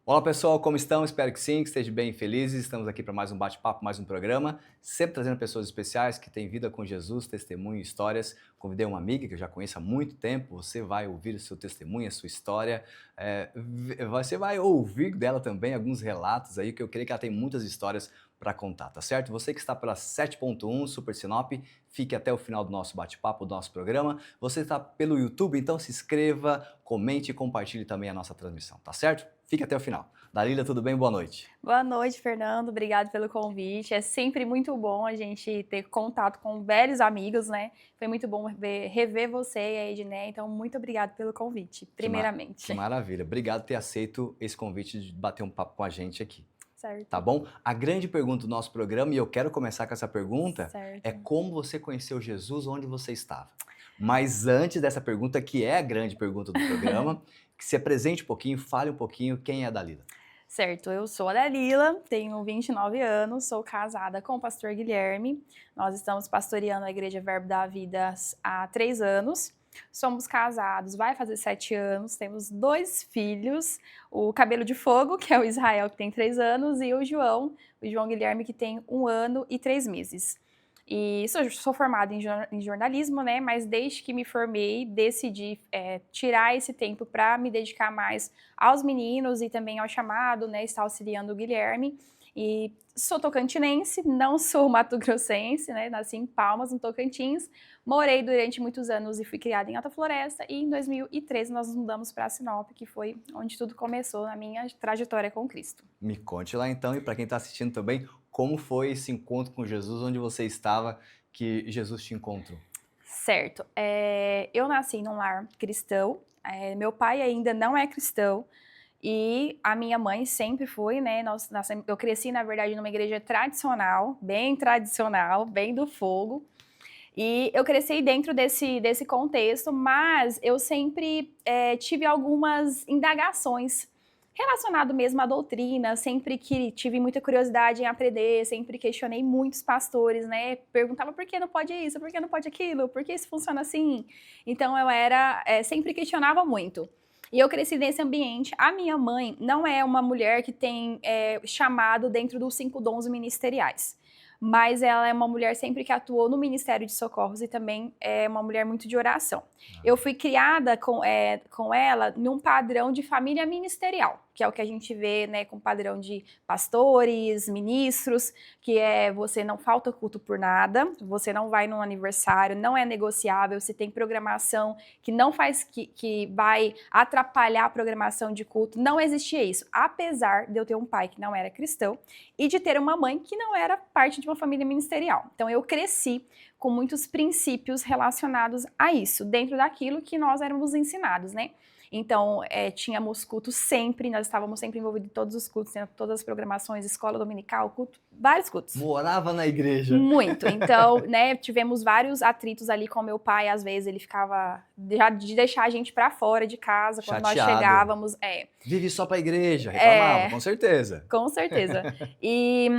Olá pessoal, como estão? Espero que sim, que estejam bem e felizes. Estamos aqui para mais um bate-papo, mais um programa, sempre trazendo pessoas especiais que têm vida com Jesus, testemunho, histórias. Convidei uma amiga que eu já conheço há muito tempo, você vai ouvir o seu testemunho, a sua história, você vai ouvir dela também alguns relatos aí, que eu creio que ela tem muitas histórias para contar, tá certo? Você que está pela 7.1 Super Sinop, fique até o final do nosso bate-papo, do nosso programa. Você está pelo YouTube, então se inscreva, comente e compartilhe também a nossa transmissão, tá certo? Fique até o final. Dalila, tudo bem? Boa noite. Boa noite, Fernando. Obrigado pelo convite. É sempre muito bom a gente ter contato com velhos amigos, né? Foi muito bom rever você e a Edné. Então, muito obrigado pelo convite, Que primeiramente. maravilha. Obrigado por ter aceito esse convite de bater um papo com a gente aqui. Tá Certo, bom? A grande pergunta do nosso programa, e eu quero começar com essa pergunta, é certo. como você conheceu Jesus onde você estava? Mas antes dessa pergunta, que é a grande pergunta do programa, que se apresente um pouquinho, fale um pouquinho quem é a Dalila. Certo, eu sou a Dalila, tenho 29 anos, sou casada com o pastor Guilherme. Nós estamos pastoreando a Igreja Verbo da Vida há 3 anos. Somos casados, vai fazer 7 anos, temos 2 filhos, o Cabelo de Fogo, que é o Israel, que tem 3 anos, e o João Guilherme, que tem 1 ano e 3 meses. E sou formada em jornalismo, né? Mas desde que me formei, decidi tirar esse tempo para me dedicar mais aos meninos e também ao chamado, né? Estar auxiliando o Guilherme. E sou tocantinense, não sou mato-grossense, né? Nasci em Palmas, no Tocantins. Morei durante muitos anos e fui criada em Alta Floresta. E em 2013 nós nos mudamos para Sinop, que foi onde tudo começou na minha trajetória com Cristo. Me conte lá então, e para quem está assistindo também, como foi esse encontro com Jesus, onde você estava, que Jesus te encontrou? Certo. Eu nasci num lar cristão. Meu pai ainda não é cristão. E a minha mãe sempre foi, né? Eu cresci, na verdade, numa igreja tradicional, bem do fogo. E eu cresci dentro desse contexto, mas eu sempre tive algumas indagações relacionado mesmo à doutrina, sempre que tive muita curiosidade em aprender, sempre questionei muitos pastores, né? Perguntava por que não pode isso, por que não pode aquilo, por que isso funciona assim? Então sempre questionava muito. E eu cresci nesse ambiente. A minha mãe não é uma mulher que tem chamado dentro dos 5 dons ministeriais, mas ela é uma mulher sempre que atuou no Ministério de Socorros e também é uma mulher muito de oração. Eu fui criada com ela num padrão de família ministerial, que é o que a gente vê, né, com padrão de pastores, ministros, que é você não falta culto por nada, você não vai num aniversário, não é negociável, se tem programação que não faz, que vai atrapalhar a programação de culto, não existia isso. Apesar de eu ter um pai que não era cristão e de ter uma mãe que não era parte de uma família ministerial. Então eu cresci com muitos princípios relacionados a isso, dentro daquilo que nós éramos ensinados, né? Então, tínhamos cultos sempre, nós estávamos sempre envolvidos em todos os cultos, em todas as programações, escola dominical, culto, vários cultos. Morava na igreja. Muito. Então, né, tivemos vários atritos ali com meu pai, às vezes ele ficava já de deixar a gente para fora de casa quando nós Chateado. chegávamos. Vive só para a igreja, reclamava, com certeza. Com certeza. E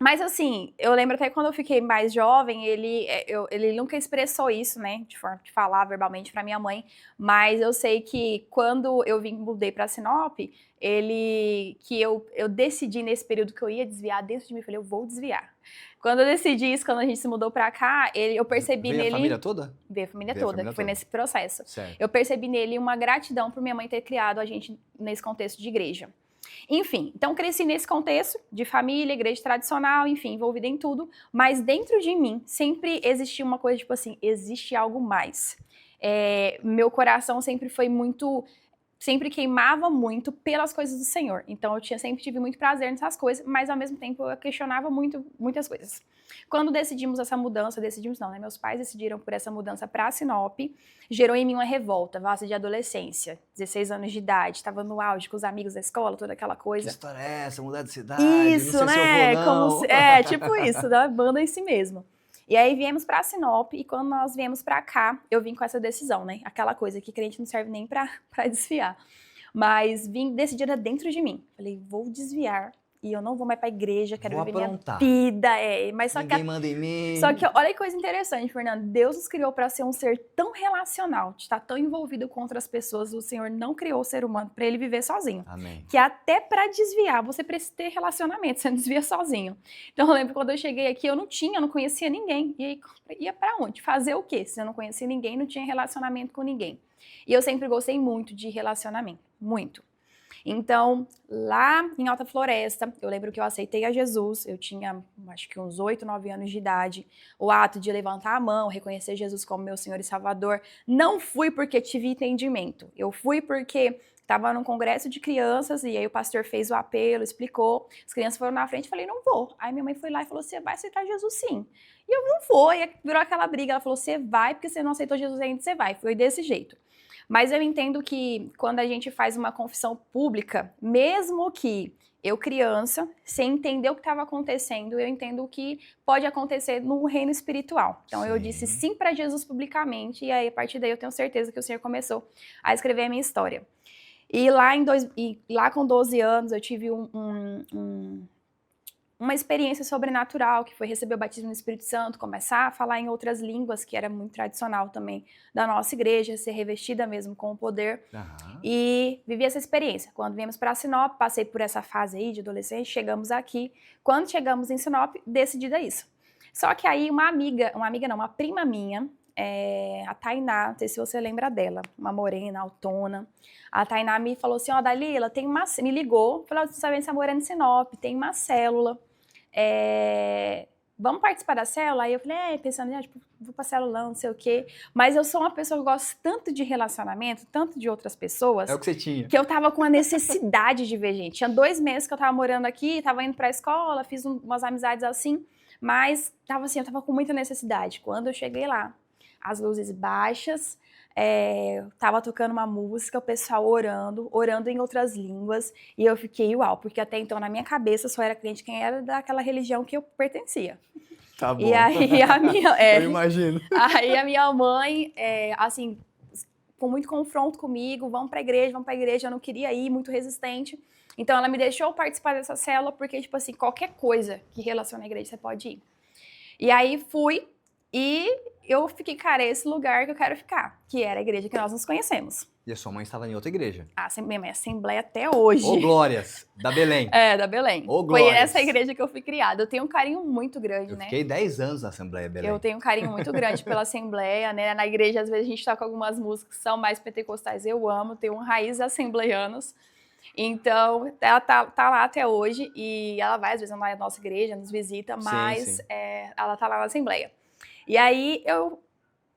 mas assim, eu lembro até quando eu fiquei mais jovem, ele nunca expressou isso, né, de forma de falar verbalmente para minha mãe, mas eu sei que quando eu mudei para Sinop, eu decidi nesse período que eu ia desviar dentro de mim, eu falei, eu vou desviar. Quando eu decidi isso, quando a gente se mudou para cá, eu percebi Veio a família nele, toda? veio a família Veio a toda, família que foi toda. nesse processo. Certo. Eu percebi nele uma gratidão por minha mãe ter criado a gente nesse contexto de igreja. Enfim, então cresci nesse contexto de família, igreja tradicional, enfim, envolvida em tudo, mas dentro de mim sempre existia uma coisa tipo assim, existe algo mais. Meu coração sempre queimava muito pelas coisas do Senhor. Então sempre tive muito prazer nessas coisas, mas ao mesmo tempo eu questionava muitas coisas. Quando decidimos essa mudança, decidimos não, né? Meus pais decidiram por essa mudança para Sinop, gerou em mim uma revolta, base de adolescência, 16 anos de idade, estava no auge com os amigos da escola, toda aquela Que coisa. história é essa? Mudar de cidade? Não Isso, sei se eu vou, né? não. Tipo isso, da banda em si mesmo. E aí viemos pra Sinop, e quando nós viemos pra cá, eu vim com essa decisão, né? Aquela coisa que crente não serve nem pra desfiar. Mas vim decidida dentro de mim. Falei, vou desviar e eu não vou mais pra igreja, quero Vou viver aprontar. minha vida. Mas só Ninguém manda em mim. Só que olha que coisa interessante, Fernando. Deus nos criou para ser um ser tão relacional, de estar tão envolvido com outras pessoas. O Senhor não criou o ser humano para ele viver sozinho. Amém. Que até para desviar, você precisa ter relacionamento, você não desvia sozinho. Então eu lembro quando eu cheguei aqui, eu não conhecia ninguém. E aí ia para onde? Fazer o quê? Se eu não conhecia ninguém, não tinha relacionamento com ninguém. E eu sempre gostei muito de relacionamento, muito. Então, lá em Alta Floresta, eu lembro que eu aceitei a Jesus, eu tinha acho que uns 8, 9 anos de idade, o ato de levantar a mão, reconhecer Jesus como meu Senhor e Salvador, não fui porque tive entendimento, eu fui porque estava num congresso de crianças e aí o pastor fez o apelo, explicou, as crianças foram na frente e falei, não vou. Aí minha mãe foi lá e falou, você vai aceitar Jesus sim. E eu não vou, e virou aquela briga, ela falou, você vai porque você não aceitou Jesus ainda, você vai, foi desse jeito. Mas eu entendo que quando a gente faz uma confissão pública, mesmo que eu criança, sem entender o que estava acontecendo, eu entendo que pode acontecer no reino espiritual. Então eu disse sim para Jesus publicamente e aí a partir daí eu tenho certeza que o Senhor começou a escrever a minha história. E lá com 12 anos eu tive uma experiência sobrenatural, que foi receber o batismo no Espírito Santo, começar a falar em outras línguas, que era muito tradicional também da nossa igreja, ser revestida mesmo com o poder. E vivi essa experiência. Quando viemos para Sinop, passei por essa fase aí de adolescente, chegamos aqui. Quando chegamos em Sinop, decidida isso. Só que aí uma prima minha, a Tainá, não sei se você lembra dela, uma morena, autona. A Tainá me falou assim, Dalila, me ligou, falou, você sabe essa morena em Sinop, tem uma célula. Vamos participar da célula? Aí eu falei, pensando, vou pra célula, não sei o quê. Mas eu sou uma pessoa que gosta tanto de relacionamento, tanto de outras pessoas. É o que você tinha. Que eu tava com a necessidade de ver gente. Tinha 2 meses que eu tava morando aqui, tava indo pra escola, fiz umas amizades assim, mas eu tava com muita necessidade. Quando eu cheguei lá, as luzes baixas, tava tocando uma música, o pessoal orando em outras línguas, e eu fiquei uau, porque até então na minha cabeça só era crente quem era daquela religião que eu pertencia. Tá bom. E aí a minha... eu imagino. Aí a minha mãe, assim, com muito confronto comigo, vamos pra igreja, eu não queria ir, muito resistente. Então ela me deixou participar dessa célula, porque, tipo assim, qualquer coisa que relaciona a igreja, você pode ir. E aí fui, e eu fiquei, cara, é esse lugar que eu quero ficar, que era a igreja que nós nos conhecemos. E a sua mãe estava em outra igreja? Minha mãe é assembleia até hoje. Ô, glórias! Da Belém. Da Belém. Ô, glórias! Foi nessa igreja que eu fui criada. Eu tenho um carinho muito grande, né? Eu fiquei 10 anos na Assembleia Belém. Eu tenho um carinho muito grande pela Assembleia, né? Na igreja, às vezes, a gente toca algumas músicas que são mais pentecostais. Eu amo, tenho raízes assembleianas. Então, ela tá lá até hoje e ela vai, às vezes, na nossa igreja, nos visita, mas sim. Ela tá lá na Assembleia. E aí, eu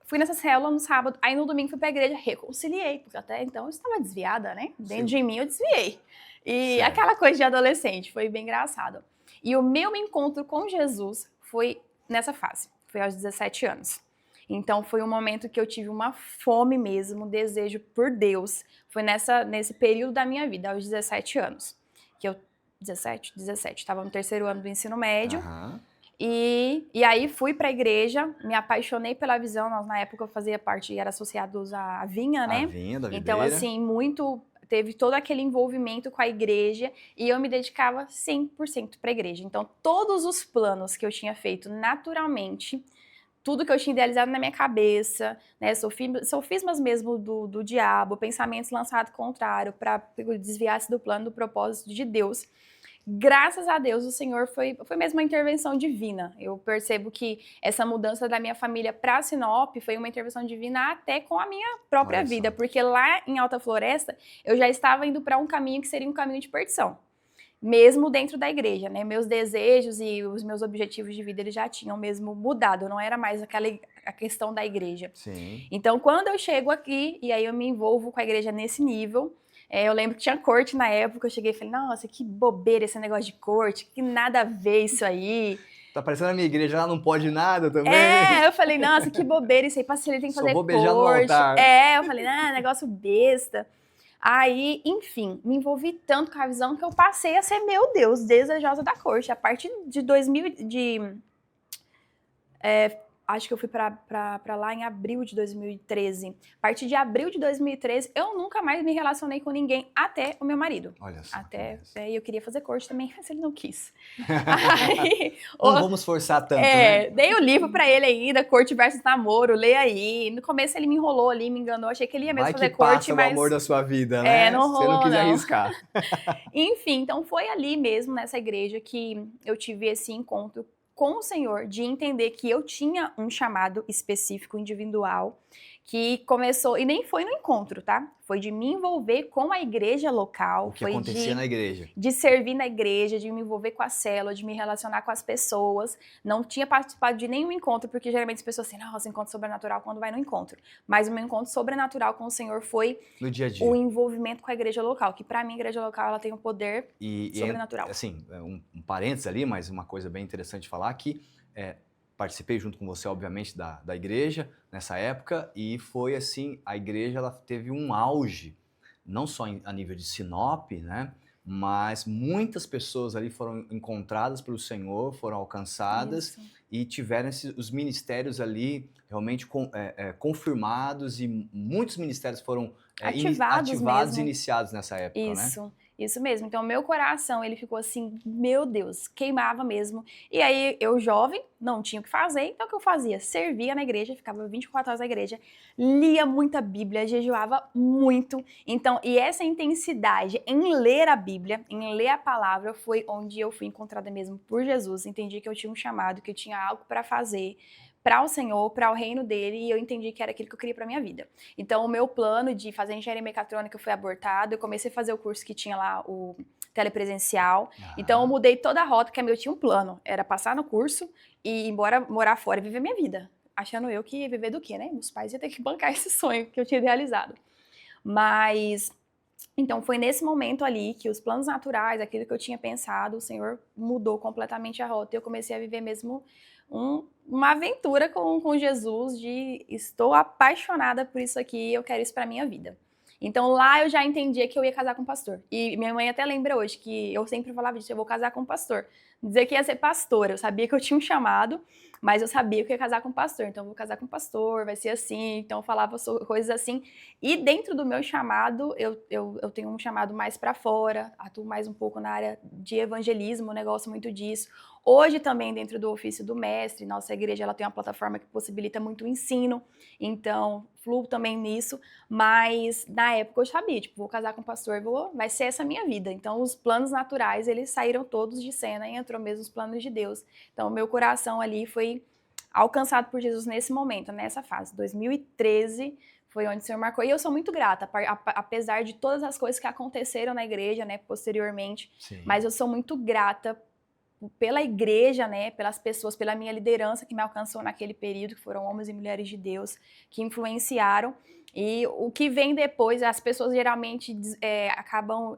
fui nessa célula no sábado, aí no domingo fui pra igreja, reconciliei, porque até então eu estava desviada, né? Dentro de mim eu desviei. E certo. Aquela coisa de adolescente, foi bem engraçado. E o meu encontro com Jesus foi nessa fase, foi aos 17 anos. Então foi um momento que eu tive uma fome mesmo, um desejo por Deus. Foi nesse período da minha vida, aos 17 anos. Que eu, 17, estava no 3º ano do ensino médio. Uhum. E aí fui para a igreja, me apaixonei pela visão. Nós, na época, eu fazia parte, era associados à Vinha, né? A Vinha, da Videira. Então, assim, teve todo aquele envolvimento com a igreja e eu me dedicava 100% para a igreja. Então, todos os planos que eu tinha feito naturalmente, tudo que eu tinha idealizado na minha cabeça, né, sofismas mesmo do diabo, pensamentos lançados contrário para desviar-se do plano, do propósito de Deus. Graças a Deus, o Senhor foi mesmo uma intervenção divina. Eu percebo que essa mudança da minha família para Sinop foi uma intervenção divina até com a minha própria vida, porque lá em Alta Floresta eu já estava indo para um caminho que seria um caminho de perdição, mesmo dentro da igreja, né? Meus desejos e os meus objetivos de vida eles já tinham mesmo mudado, não era mais a questão da igreja. Sim. Então, quando eu chego aqui e aí eu me envolvo com a igreja nesse nível, eu lembro que tinha corte na época, eu cheguei e falei, nossa, que bobeira esse negócio de corte, que nada a ver isso aí. Tá parecendo a minha igreja, lá não pode nada também. Eu falei, nossa, que bobeira isso aí, pastor, ele tem que fazer corte. Só vou beijar no altar. Eu falei, negócio besta. Aí, enfim, me envolvi tanto com a visão que eu passei a ser, meu Deus, desejosa da corte. A partir de acho que eu fui pra lá em abril de 2013. A partir de abril de 2013, eu nunca mais me relacionei com ninguém, até o meu marido. Olha só. Até, eu queria fazer corte também, mas ele não quis. Aí, Não vamos forçar tanto, né? Dei o livro pra ele ainda, corte versus namoro, lê aí. No começo ele me enrolou ali, me enganou, achei que ele ia mesmo Vai fazer que corte, passa mas... o amor da sua vida, né? não Você rolou, não quis não. arriscar. Enfim, então foi ali mesmo, nessa igreja, que eu tive esse encontro com o Senhor, de entender que eu tinha um chamado específico, individual, que começou, e nem foi no encontro, tá? Foi de me envolver com a igreja local, O que foi acontecia na igreja. de servir na igreja, de me envolver com a célula, de me relacionar com as pessoas. Não tinha participado de nenhum encontro, porque geralmente as pessoas assim, nossa, encontro sobrenatural quando vai no encontro. Mas o meu encontro sobrenatural com o Senhor foi no dia a dia. O envolvimento com a igreja local, que pra mim a igreja local ela tem um poder sobrenatural. Assim, um parênteses ali, mas uma coisa bem interessante de falar que participei junto com você, obviamente, da igreja nessa época, e foi assim, a igreja ela teve um auge, não só a nível de Sinop, né? Mas muitas pessoas ali foram encontradas pelo Senhor, foram alcançadas e tiveram os ministérios ali realmente confirmados, e muitos ministérios foram ativados e iniciados nessa época, né? Isso mesmo. Então, meu coração, ele ficou assim, meu Deus, queimava mesmo. E aí, eu jovem, não tinha o que fazer, então o que eu fazia? Servia na igreja, ficava 24 horas na igreja, lia muita Bíblia, jejuava muito. Então, e essa intensidade em ler a Bíblia, em ler a palavra, foi onde eu fui encontrada mesmo por Jesus. Entendi que eu tinha um chamado, que eu tinha algo para fazer, para o Senhor, para o reino dele, e eu entendi que era aquilo que eu queria para minha vida. Então, o meu plano de fazer engenharia mecatrônica foi abortado, eu comecei a fazer o curso que tinha lá, o telepresencial. Então, eu mudei toda a rota, que eu tinha um plano, era passar no curso e ir embora, morar fora e viver minha vida. Achando eu que ia viver do quê, né? Meus pais iam ter que bancar esse sonho que eu tinha realizado. Mas... Então, foi nesse momento ali que os planos naturais, aquilo que eu tinha pensado, o Senhor mudou completamente a rota e eu comecei a viver mesmo uma aventura com Jesus de estou apaixonada por isso aqui, eu quero isso para minha vida. Então, lá eu já entendia que eu ia casar com um pastor. E minha mãe até lembra hoje que eu sempre falava disso, eu vou casar com um pastor. Dizer que ia ser pastora, eu sabia que eu tinha um chamado, mas eu sabia que eu ia casar com um pastor. Então, eu vou casar com um pastor, vai ser assim. Então, eu falava coisas assim. E dentro do meu chamado, eu tenho um chamado mais para fora, atuo mais um pouco na área de evangelismo, eu gosto muito disso. Hoje também dentro do ofício do mestre, nossa igreja ela tem uma plataforma que possibilita muito o ensino, então fluo também nisso, mas na época eu sabia, tipo, vou casar com um pastor, vai ser essa a minha vida. Então os planos naturais, eles saíram todos de cena e entrou mesmo os planos de Deus. Então o meu coração ali foi alcançado por Jesus nesse momento, nessa fase, 2013, foi onde o Senhor marcou. E eu sou muito grata, apesar de todas as coisas que aconteceram na igreja, né, posteriormente. Sim. Mas eu sou muito grata pela igreja, né, pelas pessoas, pela minha liderança que me alcançou naquele período, que foram homens e mulheres de Deus, que influenciaram. E o que vem depois, as pessoas geralmente acabam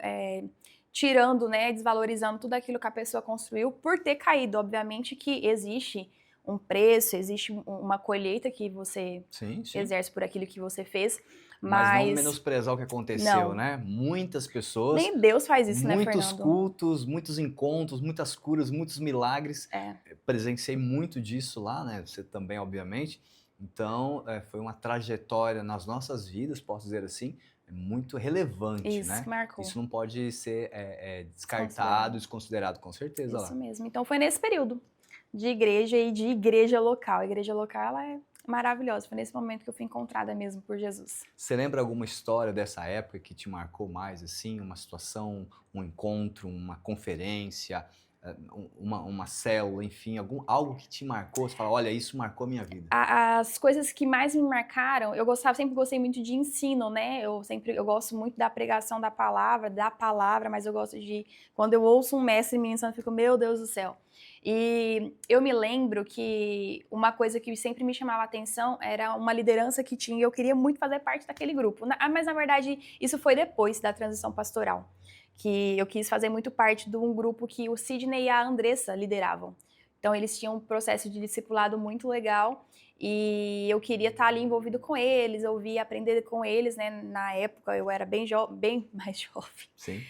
tirando, né, desvalorizando tudo aquilo que a pessoa construiu por ter caído. Obviamente que existe um preço, existe uma colheita que você exerce por aquilo que você fez, mas não menosprezar o que aconteceu, não. Né? Muitas pessoas... Nem Deus faz isso, né, Fernando? Muitos cultos, muitos encontros, muitas curas, muitos milagres. Presenciei muito disso lá, né? Você também, obviamente. Então, foi uma trajetória nas nossas vidas, posso dizer assim, muito relevante, isso, né? Que marcou. Isso não pode ser descartado, desconsiderado, com certeza. Isso lá. Mesmo. Então, foi nesse período de igreja e de igreja local. A igreja local, ela é maravilhosa. Foi nesse momento que eu fui encontrada mesmo por Jesus. Você lembra alguma história dessa época que te marcou mais, assim? Uma situação, um encontro, uma conferência, uma célula, enfim, algo que te marcou? Você fala, olha, isso marcou a minha vida. As coisas que mais me marcaram, sempre gostei muito de ensino, né? Eu gosto muito da pregação da palavra, mas eu gosto de... Quando eu ouço um mestre me ensinando, eu fico, meu Deus do céu. E eu me lembro que uma coisa que sempre me chamava a atenção era uma liderança que tinha, e eu queria muito fazer parte daquele grupo. Mas, na verdade, isso foi depois da transição pastoral, que eu quis fazer muito parte de um grupo que o Sidney e a Andressa lideravam. Então, eles tinham um processo de discipulado muito legal e eu queria estar ali envolvido com eles, ouvir, aprender com eles, né? Na época, eu era bem mais jovem. Sim.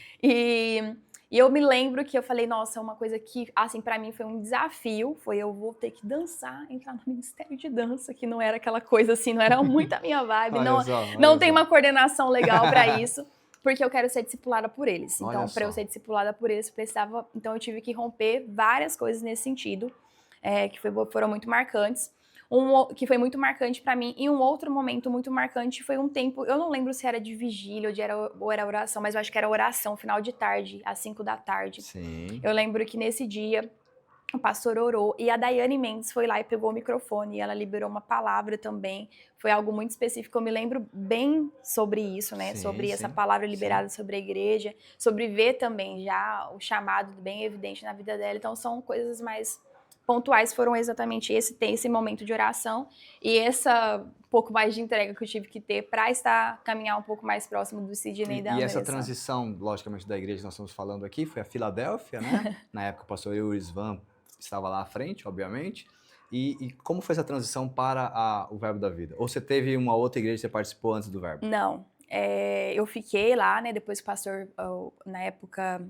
E E eu me lembro que eu falei, nossa, uma coisa que, assim, pra mim foi um desafio, foi eu vou ter que dançar, entrar no Ministério de Dança, que não era aquela coisa assim, não era muito a minha vibe, Olha não, só, não olha tem só. uma coordenação legal pra isso, porque eu quero ser discipulada por eles. Olha Então, pra eu só. ser discipulada por eles, precisava, então eu tive que romper várias coisas nesse sentido, foram muito marcantes. Que foi muito marcante pra mim. E um outro momento muito marcante foi um tempo, eu não lembro se era de vigília ou era oração, mas eu acho que era oração, final de tarde, às 5 da tarde. Sim. Eu lembro que nesse dia o pastor orou e a Daiane Mendes foi lá e pegou o microfone e ela liberou uma palavra também. Foi algo muito específico, eu me lembro bem sobre isso, né? Sim, sobre essa sim, palavra liberada sobre a igreja, sobre ver também já o chamado bem evidente na vida dela. Então são coisas mais pontuais, foram exatamente esse momento de oração e essa pouco mais de entrega que eu tive que ter para caminhar um pouco mais próximo do Sidney e da E essa Andressa. transição, logicamente, da igreja que nós estamos falando aqui, foi a Filadélfia, né? Na época o pastor Euris Van estava lá à frente, obviamente. E como foi essa transição para o Verbo da Vida? Ou você teve uma outra igreja que você participou antes do Verbo? Não, eu fiquei lá, né, depois que o pastor, na época,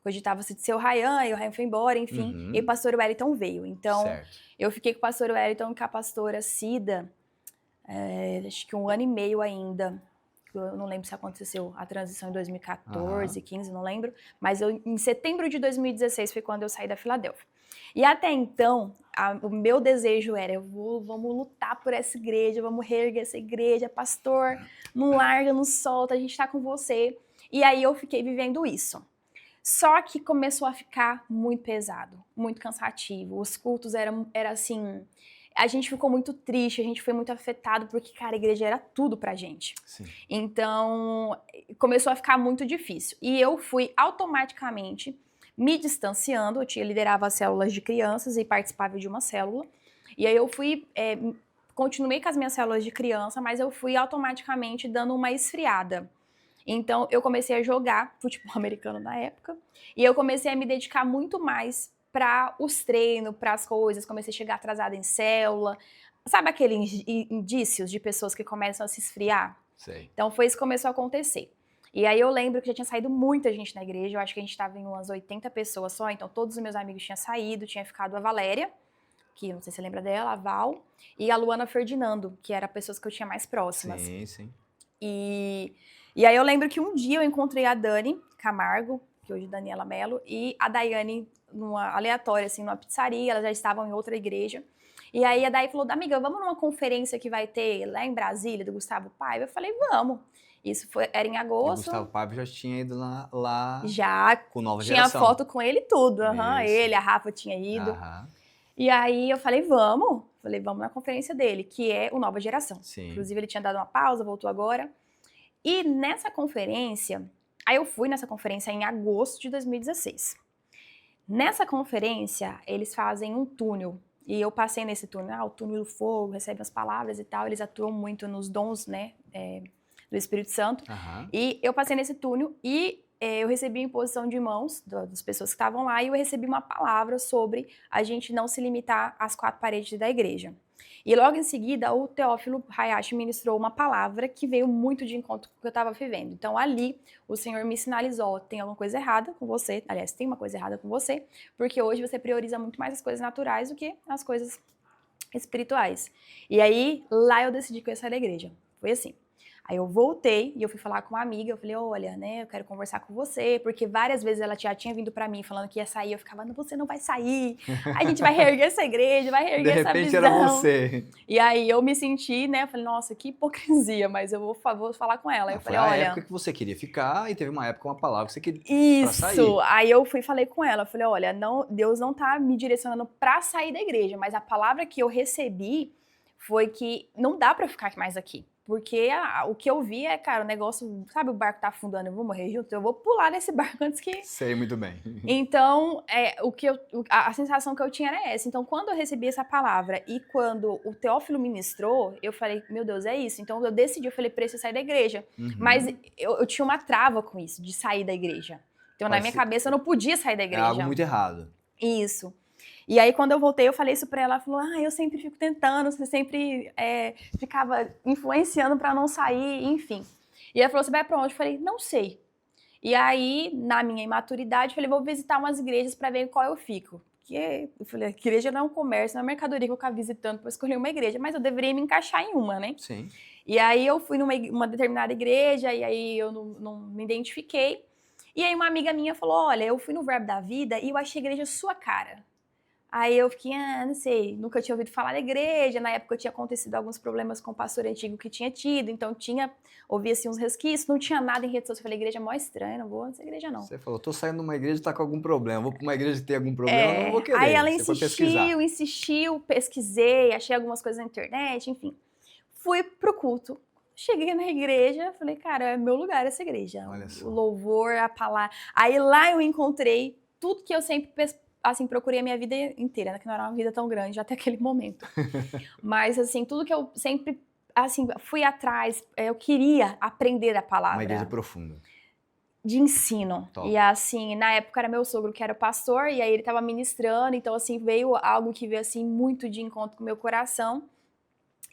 cogitava-se de ser o Ryan, e o Ryan foi embora, enfim, e o pastor Wellington veio. Então, Certo. eu fiquei com o pastor Wellington e com a pastora Cida, acho que 1 ano e meio ainda. Eu não lembro se aconteceu a transição em 2014, 15, não lembro. Mas em setembro de 2016 foi quando eu saí da Filadélfia. E até então, o meu desejo era, vamos lutar por essa igreja, vamos reerguer essa igreja, pastor, não larga, não solta, a gente tá com você. E aí eu fiquei vivendo isso. Só que começou a ficar muito pesado, muito cansativo. Os cultos eram assim... A gente ficou muito triste, a gente foi muito afetado, porque, cara, a igreja era tudo pra gente. Sim. Então, começou a ficar muito difícil. E eu fui automaticamente me distanciando, liderava as células de crianças e participava de uma célula. E aí eu continuei com as minhas células de criança, mas eu fui automaticamente dando uma esfriada. Então, eu comecei a jogar futebol americano na época, e eu comecei a me dedicar muito mais para os treinos, para as coisas, comecei a chegar atrasada em célula. Sabe aqueles indícios de pessoas que começam a se esfriar? Sei. Então foi isso que começou a acontecer. E aí eu lembro que já tinha saído muita gente na igreja, eu acho que a gente estava em umas 80 pessoas só, então todos os meus amigos tinham saído, tinha ficado a Valéria, que não sei se você lembra dela, a Val, e a Luana Ferdinando, que eram pessoas que eu tinha mais próximas. Sim, sim. E aí eu lembro que um dia eu encontrei a Dani Camargo, que hoje é Daniela Mello, e a Daiane, numa aleatória, assim, numa pizzaria, elas já estavam em outra igreja. E aí a Dai falou, amiga, vamos numa conferência que vai ter lá em Brasília, do Gustavo Paiva? Eu falei, vamos. Isso era em agosto. E Gustavo Paiva já tinha ido lá já com Nova tinha Geração. Foto com ele e tudo. Ele, a Rafa tinha ido. E aí eu falei, vamos. Falei, vamos na conferência dele, que é o Nova Geração. Sim. Inclusive ele tinha dado uma pausa, voltou agora. E nessa conferência, aí eu fui nessa conferência em agosto de 2016. Nessa conferência, eles fazem um túnel. E eu passei nesse túnel, o túnel do fogo, recebe as palavras e tal. Eles atuam muito nos dons, né, do Espírito Santo. E eu passei nesse túnel e eu recebi a imposição de mãos das pessoas que estavam lá e eu recebi uma palavra sobre a gente não se limitar às 4 paredes da igreja. E logo em seguida, o Teófilo Hayashi ministrou uma palavra que veio muito de encontro com o que eu estava vivendo. Então, ali, o Senhor me sinalizou, tem alguma coisa errada com você, aliás, tem uma coisa errada com você, porque hoje você prioriza muito mais as coisas naturais do que as coisas espirituais. E aí, lá eu decidi que eu ia sair da igreja. Foi assim. Aí eu voltei e eu fui falar com uma amiga, eu falei, olha, né, eu quero conversar com você, porque várias vezes ela já tinha vindo pra mim falando que ia sair, eu ficava, não, você não vai sair, a gente vai reerguer essa igreja, vai reerguer essa visão. De repente era você. E aí eu me senti, né, eu falei, nossa, que hipocrisia, mas eu vou falar com ela. Aí eu falei, olha... Foi a época que você queria ficar e teve uma época, uma palavra que você queria pra sair. Isso, aí eu fui e falei com ela, eu falei, olha, Deus não tá me direcionando pra sair da igreja, mas a palavra que eu recebi foi que não dá pra ficar mais aqui. Porque o que eu vi é, cara, o negócio, sabe, o barco tá afundando, eu vou morrer junto, eu vou pular nesse barco antes que... Sei muito bem. Então, a sensação que eu tinha era essa. Então, quando eu recebi essa palavra e quando o Teófilo ministrou, eu falei, meu Deus, é isso. Então, eu decidi, eu falei, preciso sair da igreja. Mas eu tinha uma trava com isso, de sair da igreja. Então, na minha cabeça, eu não podia sair da igreja. É algo muito errado. Isso. E aí, quando eu voltei, eu falei isso pra ela. Ela falou, eu sempre fico tentando, você sempre ficava influenciando pra não sair, enfim. E ela falou, você vai pra onde? Eu falei, não sei. E aí, na minha imaturidade, falei, vou visitar umas igrejas para ver qual eu fico. Porque eu falei, igreja não é um comércio, não é mercadoria que eu vou ficar visitando para escolher uma igreja, mas eu deveria me encaixar em uma, né? Sim. E aí eu fui numa determinada igreja, e aí eu não me identifiquei. E aí uma amiga minha falou, olha, eu fui no Verbo da Vida e eu achei a igreja sua cara. Aí eu fiquei, não sei, nunca tinha ouvido falar da igreja, na época tinha acontecido alguns problemas com o pastor antigo que tinha tido, então ouvia assim uns resquícios, não tinha nada em rede social, eu falei, igreja é mó estranha, não vou nessa igreja não. Você falou, tô saindo de uma igreja e tá com algum problema, vou pra uma igreja que tem algum problema, eu não vou querer. Aí ela Você foi pesquisar. insistiu, pesquisei, achei algumas coisas na internet, enfim. Fui pro culto. Cheguei na igreja, falei, cara, é meu lugar essa igreja. Olha só. O louvor, a palavra. Aí lá eu encontrei tudo que eu sempre assim, procurei a minha vida inteira, né? Que não era uma vida tão grande até aquele momento. Mas, assim, tudo que eu sempre, assim, fui atrás, eu queria aprender a palavra. Uma igreja profunda. De ensino. Top. E, assim, na época era meu sogro que era pastor, e aí ele tava ministrando, então, assim, veio algo que veio, assim, muito de encontro com o meu coração.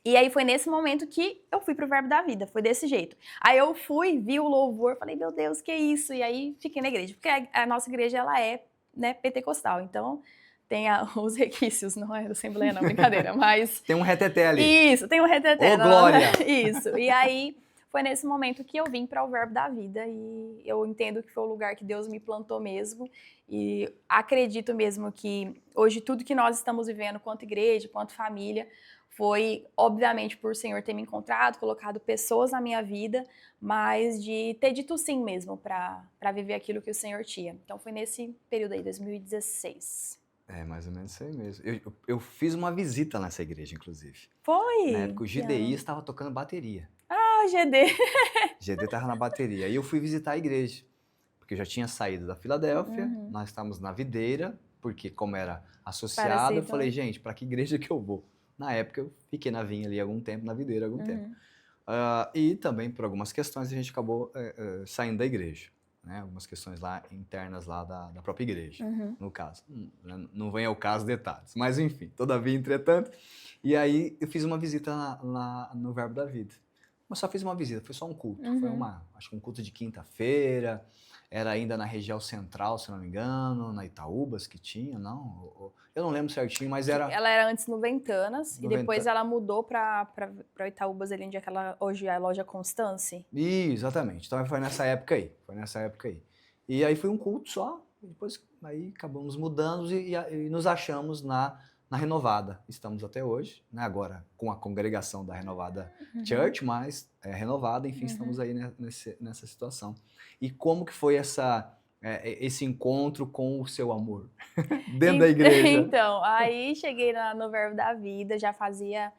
E aí foi nesse momento que eu fui pro Verbo da Vida, foi desse jeito. Aí eu fui, vi o louvor, falei, meu Deus, que isso? E aí fiquei na igreja, porque a nossa igreja, ela é, né, pentecostal, então tem os requisitos, não é da Assembleia não, brincadeira, mas... Tem um reteté ali. Isso, tem um reteté. Ô, glória! Isso, e aí foi nesse momento que eu vim para o Verbo da Vida e eu entendo que foi o lugar que Deus me plantou mesmo e acredito mesmo que hoje tudo que nós estamos vivendo, quanto igreja, quanto família, foi, obviamente, por o Senhor ter me encontrado, colocado pessoas na minha vida, mas de ter dito sim mesmo para viver aquilo que o Senhor tinha. Então foi nesse período aí, 2016. É, mais ou menos isso aí mesmo. Eu fiz uma visita nessa igreja, inclusive. Foi? Na época o GDI estava tocando bateria. Ah, GD. GD estava na bateria. Aí eu fui visitar a igreja, porque eu já tinha saído da Filadélfia, nós estávamos na Videira, porque como era associado, eu falei, gente, para que igreja que eu vou? Na época eu fiquei na Vinha ali algum tempo, na Videira algum tempo. E também por algumas questões a gente acabou saindo da igreja. Né? Algumas questões lá internas lá da própria igreja, no caso. Não vem ao caso detalhes, mas enfim, todavia, entretanto. E aí eu fiz uma visita no Verbo da Vida. Mas só fiz uma visita, foi só um culto. Foi acho que um culto de quinta-feira, era ainda na região central, se não me engano, na Itaúbas que tinha, não? Eu não lembro certinho, mas era... Ela era antes no Ventanas e depois ela mudou para Itaúbas, ali onde é hoje é a loja Constance. Exatamente, então foi nessa época aí. E aí foi um culto só, depois aí acabamos mudando e nos achamos na Renovada. Estamos até hoje, né? Agora com a congregação da Renovada Church, mas renovada, enfim, estamos aí nessa situação. E como que foi esse encontro com o seu amor dentro da igreja? Então, aí cheguei no Verbo da Vida, já fazia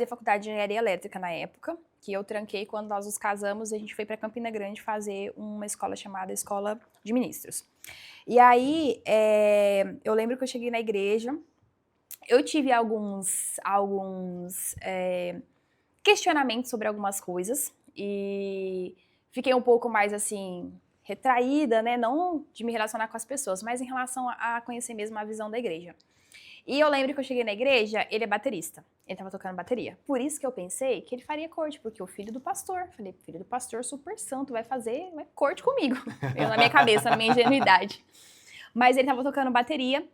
faculdade de engenharia elétrica na época, que eu tranquei quando nós nos casamos e a gente foi para Campina Grande fazer uma escola chamada Escola de Ministros. E aí, eu lembro que eu cheguei na igreja, eu tive alguns questionamentos sobre algumas coisas e fiquei um pouco mais, assim, retraída, né? Não de me relacionar com as pessoas, mas em relação a conhecer mesmo a visão da igreja. E eu lembro que eu cheguei na igreja, ele é baterista, ele tava tocando bateria. Por isso que eu pensei que ele faria corte, porque o filho do pastor, falei, filho do pastor super santo, vai corte comigo. Eu na minha cabeça, na minha ingenuidade. Mas ele tava tocando bateria,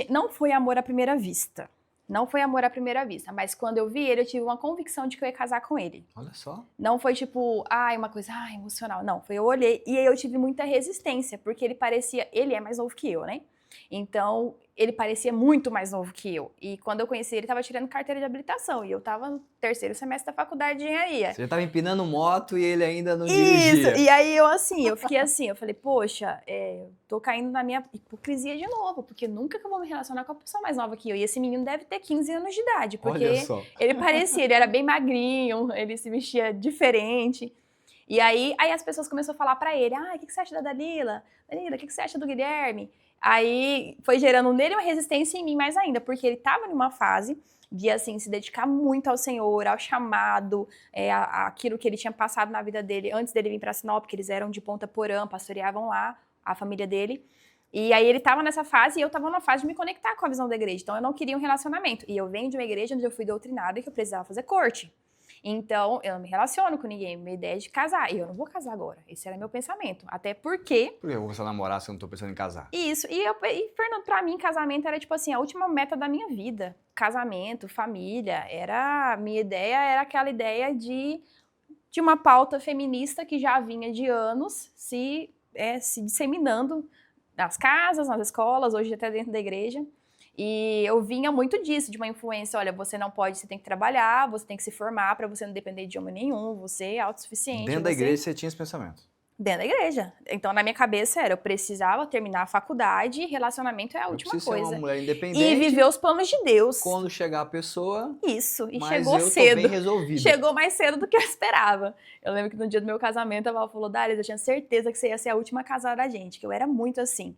não foi amor à primeira vista. Não foi amor à primeira vista, mas quando eu vi ele, eu tive uma convicção de que eu ia casar com ele. Olha só. Não foi tipo, uma coisa, emocional. Não, eu olhei e aí eu tive muita resistência, porque ele é mais novo que eu, né? Então, ele parecia muito mais novo que eu. E quando eu conheci ele, estava tirando carteira de habilitação. E eu estava no 3º semestre da faculdade de engenharia. Você já estava empinando moto e ele ainda não dirigia. Isso! E aí eu fiquei assim, eu falei, poxa, tô caindo na minha hipocrisia de novo, porque nunca que eu vou me relacionar com uma pessoa mais nova que eu. E esse menino deve ter 15 anos de idade, porque ele era bem magrinho, ele se vestia diferente. E aí as pessoas começaram a falar pra ele, o que você acha da Dalila? Dalila, o que você acha do Guilherme? Aí foi gerando nele uma resistência em mim mais ainda, porque ele estava numa fase de, assim, se dedicar muito ao Senhor, ao chamado, aquilo que ele tinha passado na vida dele antes dele vir para Sinop, porque eles eram de Ponta Porã, pastoreavam lá, a família dele. E aí ele estava nessa fase e eu estava numa fase de me conectar com a visão da igreja, então eu não queria um relacionamento. E eu venho de uma igreja onde eu fui doutrinada que eu precisava fazer corte. Então, eu não me relaciono com ninguém. Minha ideia é de casar. E eu não vou casar agora. Esse era meu pensamento. Até porque... Por que eu vou começar a namorar se eu não tô pensando em casar? Isso. E Fernando, pra mim, casamento era, tipo assim, a última meta da minha vida. Casamento, família. Minha ideia era aquela ideia de uma pauta feminista que já vinha de anos se disseminando nas casas, nas escolas, hoje até dentro da igreja. E eu vinha muito disso, de uma influência, olha, você não pode, você tem que trabalhar, você tem que se formar para você não depender de homem nenhum, você é autossuficiente. Dentro da igreja você tinha esse pensamento? Dentro da igreja. Então, na minha cabeça eu precisava terminar a faculdade, relacionamento é a última coisa. Ser uma mulher independente. E viver os planos de Deus. Quando chegar a pessoa... Isso, e mas chegou eu cedo. Tô bem resolvida. Chegou mais cedo do que eu esperava. Eu lembro que no dia do meu casamento, a Val falou, Dália, eu tinha certeza que você ia ser a última casada da gente, que eu era muito assim.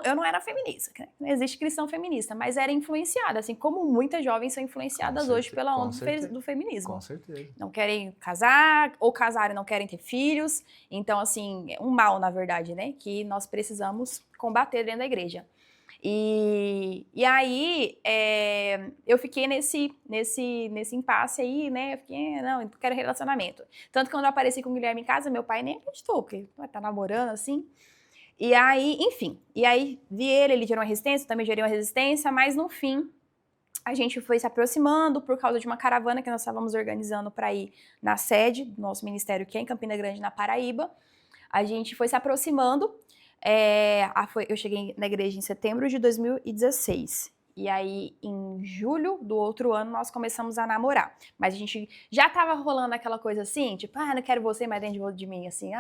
Eu não era feminista, não existe cristão feminista, mas era influenciada, assim como muitas jovens são influenciadas hoje pela onda do feminismo. Com certeza. Não querem casar, ou casaram e não querem ter filhos. Então, assim, é um mal, na verdade, né? Que nós precisamos combater dentro da igreja. E aí, eu fiquei nesse impasse aí, né? Eu fiquei, não, eu quero relacionamento. Tanto que quando eu apareci com o Guilherme em casa, meu pai nem acreditou, porque tá namorando, assim. E aí, enfim, vi ele gerou uma resistência, eu também gerei uma resistência, mas no fim, a gente foi se aproximando por causa de uma caravana que nós estávamos organizando para ir na sede do nosso ministério, que é em Campina Grande, na Paraíba. A gente foi se aproximando, eu cheguei na igreja em setembro de 2016. E aí, em julho do outro ano, nós começamos a namorar. Mas a gente já estava rolando aquela coisa assim, tipo, não quero você mais dentro de mim, assim,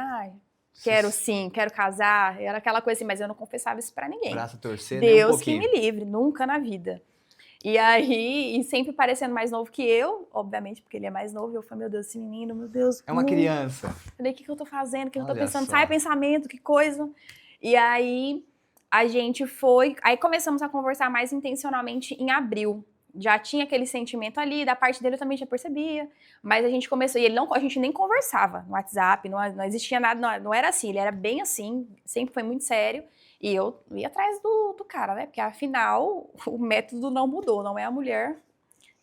quero sim, quero casar. Era aquela coisa assim, mas eu não confessava isso pra ninguém. Braço a torcer, Deus que me livre, nunca na vida. E aí, sempre parecendo mais novo que eu, obviamente, porque ele é mais novo. E eu falei, meu Deus, esse menino, meu Deus. É uma criança. Falei, o que eu tô fazendo? O que eu tô pensando? Sai pensamento, que coisa. E aí, a gente foi... Aí começamos a conversar mais intencionalmente em abril. Já tinha aquele sentimento ali, da parte dele eu também já percebia, mas a gente começou, e a gente nem conversava no WhatsApp, não existia nada, não era assim, ele era bem assim, sempre foi muito sério, e eu ia atrás do cara, né, porque afinal o método não mudou, não é a mulher,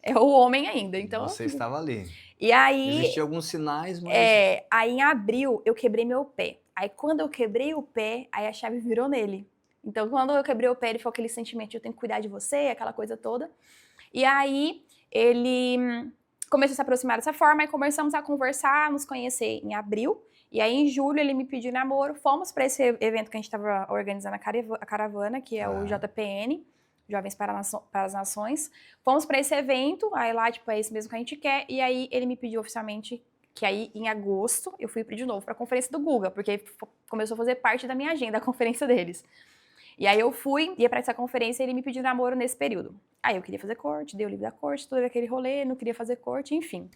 é o homem ainda, então... Você estava ali. E aí... Existiam alguns sinais, mas... Aí em abril eu quebrei meu pé, aí quando eu quebrei o pé, aí a chave virou nele. Então quando eu quebrei o pé, ele foi aquele sentimento de eu tenho que cuidar de você, aquela coisa toda. E aí, ele começou a se aproximar dessa forma e começamos a conversar, nos conhecer em abril. E aí, em julho, ele me pediu namoro. Fomos para esse evento que a gente estava organizando a caravana, que é o JPN, Jovens para as Nações. Fomos para esse evento, aí lá, tipo, é esse mesmo que a gente quer. E aí, ele me pediu oficialmente que aí, em agosto, eu fui de novo para a conferência do Guga, porque começou a fazer parte da minha agenda, a conferência deles. E aí eu ia para essa conferência e ele me pediu namoro nesse período. Aí eu queria fazer corte, dei o livro da corte, todo aquele rolê, não queria fazer corte, enfim.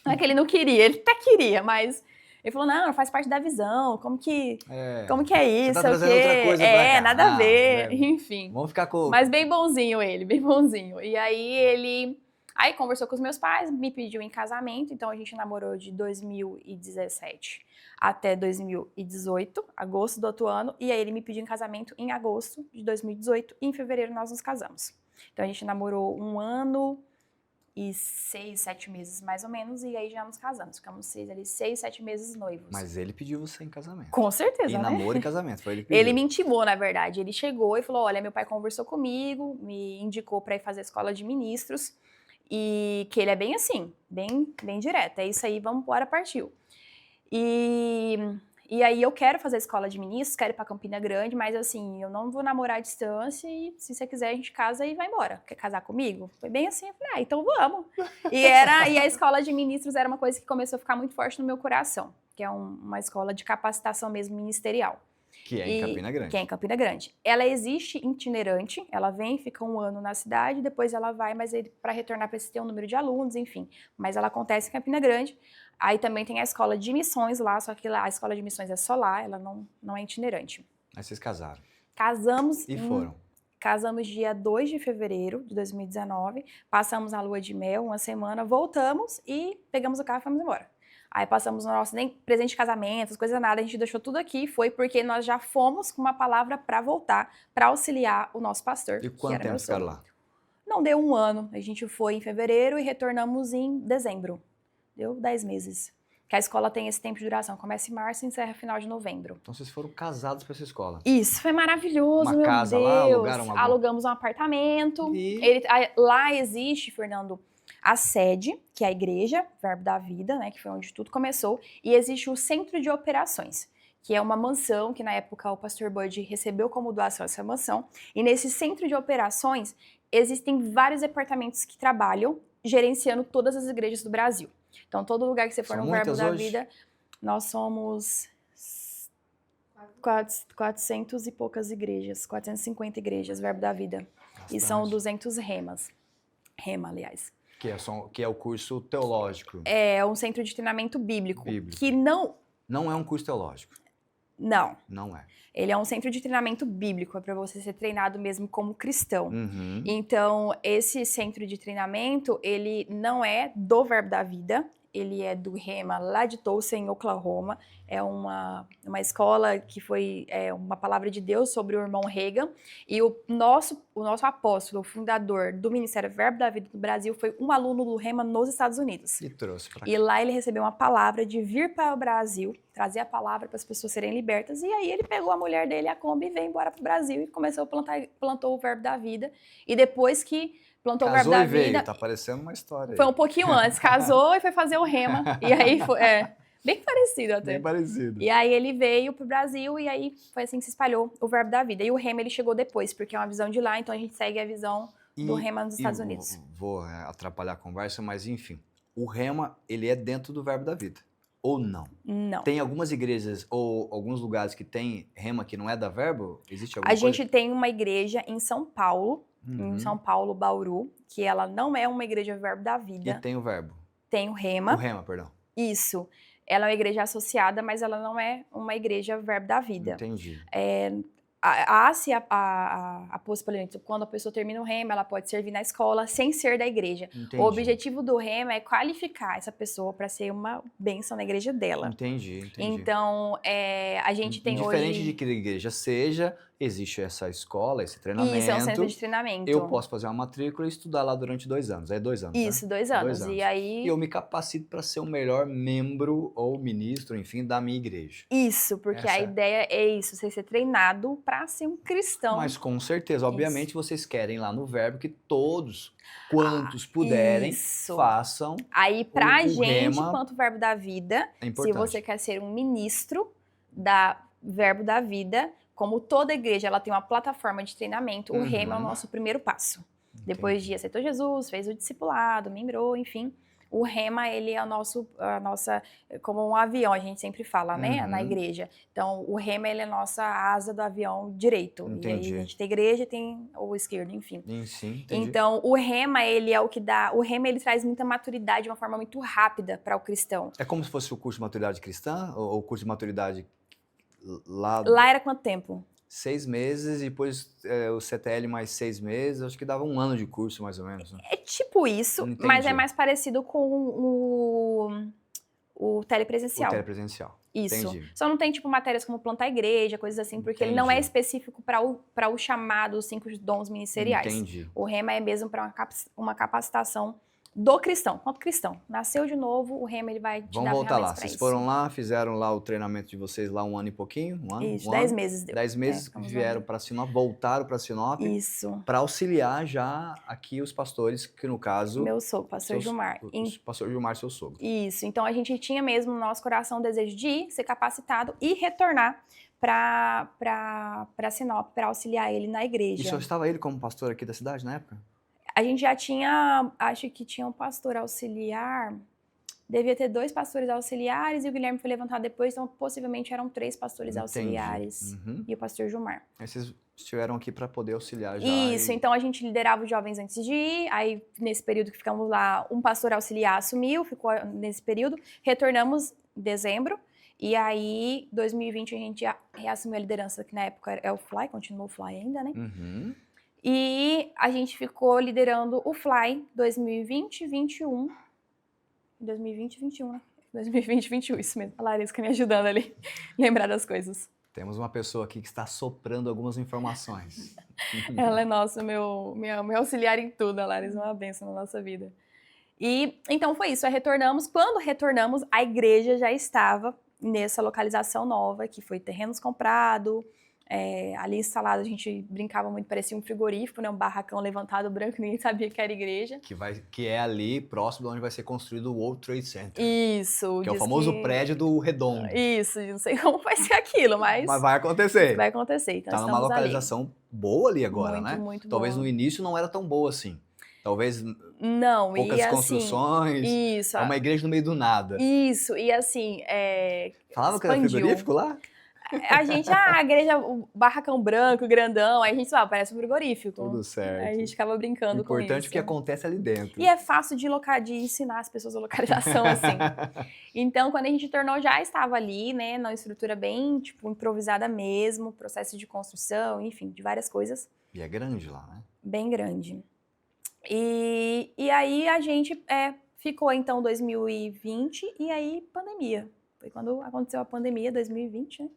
Não é que ele não queria, ele até queria, mas ele falou, não, faz parte da visão, como que é isso? Você tá trazendo outra coisa pra cá. Nada a ver, enfim. Vamos ficar com... Mas bem bonzinho ele, bem bonzinho. E aí ele... Aí conversou com os meus pais, me pediu em casamento, então a gente namorou de 2017 até 2018, agosto do outro ano, e aí ele me pediu em casamento em agosto de 2018, e em fevereiro nós nos casamos. Então a gente namorou 1 ano e 6, 7 meses mais ou menos, e aí já nos casamos. Ficamos 6, 7 meses noivos. Mas ele pediu você em casamento. Com certeza, né? namoro e casamento, foi ele que pediu. Ele me intimou, na verdade. Ele chegou e falou, olha, meu pai conversou comigo, me indicou para ir fazer a escola de ministros, e que ele é bem assim, bem direto. É isso aí, vamos embora, partiu. E aí eu quero fazer a escola de ministros, quero ir para Campina Grande, mas assim, eu não vou namorar à distância e se você quiser a gente casa e vai embora. Quer casar comigo? Foi bem assim, eu falei, então vamos. E a escola de ministros era uma coisa que começou a ficar muito forte no meu coração, que é uma escola de capacitação mesmo ministerial. Que é em Campina Grande. Que é em Campina Grande. Ela existe itinerante, ela vem, fica 1 ano na cidade, depois ela vai, mas para retornar precisa ter um número de alunos, enfim. Mas ela acontece em Campina Grande. Aí também tem a escola de missões lá, só que lá a escola de missões é só lá, ela não é itinerante. Aí vocês casaram. Casamos. E foram? Casamos dia 2 de fevereiro de 2019, passamos a lua de mel, 1 semana, voltamos e pegamos o carro e fomos embora. Aí passamos o nosso nem presente de casamento, as coisas nada, a gente deixou tudo aqui, foi porque nós já fomos com uma palavra para voltar, para auxiliar o nosso pastor. E quanto tempo ficaram lá? Não deu 1 ano, a gente foi em fevereiro e retornamos em dezembro. deu 10 meses. Que a escola tem esse tempo de duração, começa em março e encerra final de novembro. Então vocês foram casados para essa escola? Isso, foi maravilhoso, Uma meu casa Deus. lá, alugaram algum... Alugamos um apartamento. E... Lá existe, Fernando, a sede, que é a igreja, Verbo da Vida, né, que foi onde tudo começou, e existe o centro de operações, que é uma mansão, que na época o pastor Bud recebeu como doação essa mansão, e nesse centro de operações existem vários departamentos que trabalham gerenciando todas as igrejas do Brasil. Então, todo lugar que você for no Verbo da Vida, nós somos 400 e poucas igrejas, 450 igrejas, Verbo da Vida. Bastante. E são 200 remas. Rema, aliás. Que é o curso teológico. É um centro de treinamento bíblico. Que não... Não é um curso teológico. Não. Não é. Ele é um centro de treinamento bíblico, é para você ser treinado mesmo como cristão. Uhum. Então, esse centro de treinamento, ele não é do Verbo da Vida, ele é do Rema, lá de Tulsa, em Oklahoma. É uma escola que foi uma palavra de Deus sobre o irmão Reagan. E o nosso apóstolo, o fundador do Ministério Verbo da Vida do Brasil, foi um aluno do Rema nos Estados Unidos. E trouxe pra cá. E lá ele recebeu uma palavra de vir para o Brasil, trazer a palavra para as pessoas serem libertas. E aí ele pegou a mulher dele, a Kombi, e veio embora para o Brasil e começou a plantou o Verbo da Vida. E depois que plantou casou o Verbo da Vida... Tá parecendo uma história. Foi um pouquinho antes, casou e foi fazer o Rema. E aí foi... bem parecido até. Bem parecido. E aí ele veio pro Brasil e aí foi assim que se espalhou o Verbo da Vida. E o Rema ele chegou depois, porque é uma visão de lá, então a gente segue a visão do Rema nos Estados Unidos. Vou atrapalhar a conversa, mas enfim. O Rema, ele é dentro do Verbo da Vida. Ou não? Não. Tem algumas igrejas ou alguns lugares que tem Rema que não é da Verbo? Existe alguma coisa? A gente tem uma igreja em São Paulo, em São Paulo, Bauru, que ela não é uma igreja Verbo da Vida. E tem o Verbo? Tem o Rema. O Rema, perdão. Isso. Ela é uma igreja associada, mas ela não é uma igreja Verbo da Vida. Entendi. Há-se a possibilidade, quando a pessoa termina o Rema, ela pode servir na escola sem ser da igreja. Entendi. O objetivo do Rema é qualificar essa pessoa para ser uma bênção na igreja dela. Entendi. Então, a gente tem hoje... Indiferente de que a igreja seja, existe essa escola, esse treinamento. Isso, é um centro de treinamento. Eu posso fazer uma matrícula e estudar lá durante 2 anos. É 2 anos, Isso, né? 2 anos. 2 anos. E aí... E eu me capacito para ser o melhor membro ou ministro, enfim, da minha igreja. Isso, porque a ideia é isso, você ser treinado para ser um cristão. Mas com certeza, obviamente, vocês querem lá no Verbo que todos, quantos puderem, façam. Aí pra gente, Rema, quanto Verbo da Vida, se você quer ser um ministro da Verbo da Vida, como toda igreja, ela tem uma plataforma de treinamento, o Rema é o nosso primeiro passo. Entendi. Depois de aceitou Jesus, fez o discipulado, membrou, enfim. O Rema, ele é a nossa, como um avião, a gente sempre fala, né, na igreja. Então, o Rema, ele é a nossa asa do avião direito. Entendi. E aí a gente tem igreja, tem o esquerdo, enfim. Sim, entendi. Então, o Rema, ele é o que dá... O Rema, ele traz muita maturidade de uma forma muito rápida para o cristão. É como se fosse o curso de maturidade cristã? Ou o curso de maturidade lá... Lá era quanto tempo? 6 meses e depois o CTL mais 6 meses, acho que dava 1 ano de curso mais ou menos. Né? É tipo isso, mas é mais parecido com o telepresencial. O telepresencial. Isso. Entendi. Só não tem tipo matérias como plantar igreja, coisas assim, porque ele não é específico para o chamado, os 5 dons ministeriais. Entendi. O Rema é mesmo para uma capacitação do cristão, quanto cristão. Nasceu de novo, o Rema ele vai te Vamos dar voltar lá. Vocês isso. Foram lá, fizeram lá o treinamento de vocês lá 1 ano e pouquinho? Isso, 10 meses deu. 10 meses vieram para Sinop, voltaram para Sinop. Isso. Para auxiliar já aqui os pastores, que no caso... Meu sogro, pastor Gilmar. Pastor Gilmar, seu sogro. Isso, então a gente tinha mesmo no nosso coração o desejo de ir, ser capacitado e retornar para Sinop, para auxiliar ele na igreja. E só estava ele como pastor aqui da cidade na época? A gente já tinha, acho que tinha um pastor auxiliar, devia ter 2 pastores auxiliares e o Guilherme foi levantado depois, então possivelmente eram 3 pastores auxiliares e o pastor Gilmar. Aí vocês estiveram aqui para poder auxiliar já. Isso, então a gente liderava os jovens antes de ir, aí nesse período que ficamos lá, um pastor auxiliar assumiu, ficou nesse período, retornamos em dezembro, e aí 2020 a gente reassumiu a liderança, que na época é o Fly, continuou o Fly ainda, né? E a gente ficou liderando o Fly 2020, 21. 2020, 21, né? 2020, 21, isso mesmo. A Larissa me ajudando ali, lembrar das coisas. Temos uma pessoa aqui que está soprando algumas informações. Ela é nossa, meu auxiliar em tudo, a Larissa é uma bênção na nossa vida. E então foi isso, retornamos. Quando retornamos, a igreja já estava nessa localização nova, que foi terrenos comprados, ali instalado, a gente brincava muito, parecia um frigorífico, né? Um barracão levantado branco, ninguém sabia que era igreja. Que é ali próximo de onde vai ser construído o World Trade Center. Isso. Que é o famoso prédio do redondo. Isso, não sei como vai ser aquilo, mas... Mas vai acontecer. Vai acontecer, então tá numa localização boa ali agora, muito, né? Muito Talvez boa. no início não era tão boa assim. Talvez não, poucas e construções. Assim, isso. É uma igreja no meio do nada. Isso, e assim, Falava que era frigorífico lá? A igreja, o barracão branco, grandão, aí a gente parece um frigorífico. Tudo certo. Aí a gente ficava brincando com isso. O importante é o que acontece ali dentro. E é fácil de ensinar as pessoas a localização, assim. Então, quando a gente tornou, já estava ali, né, numa estrutura bem, improvisada mesmo, processo de construção, enfim, de várias coisas. E é grande lá, né? Bem grande. E aí a gente ficou, então, 2020, e aí pandemia. Foi quando aconteceu a pandemia, 2020, né?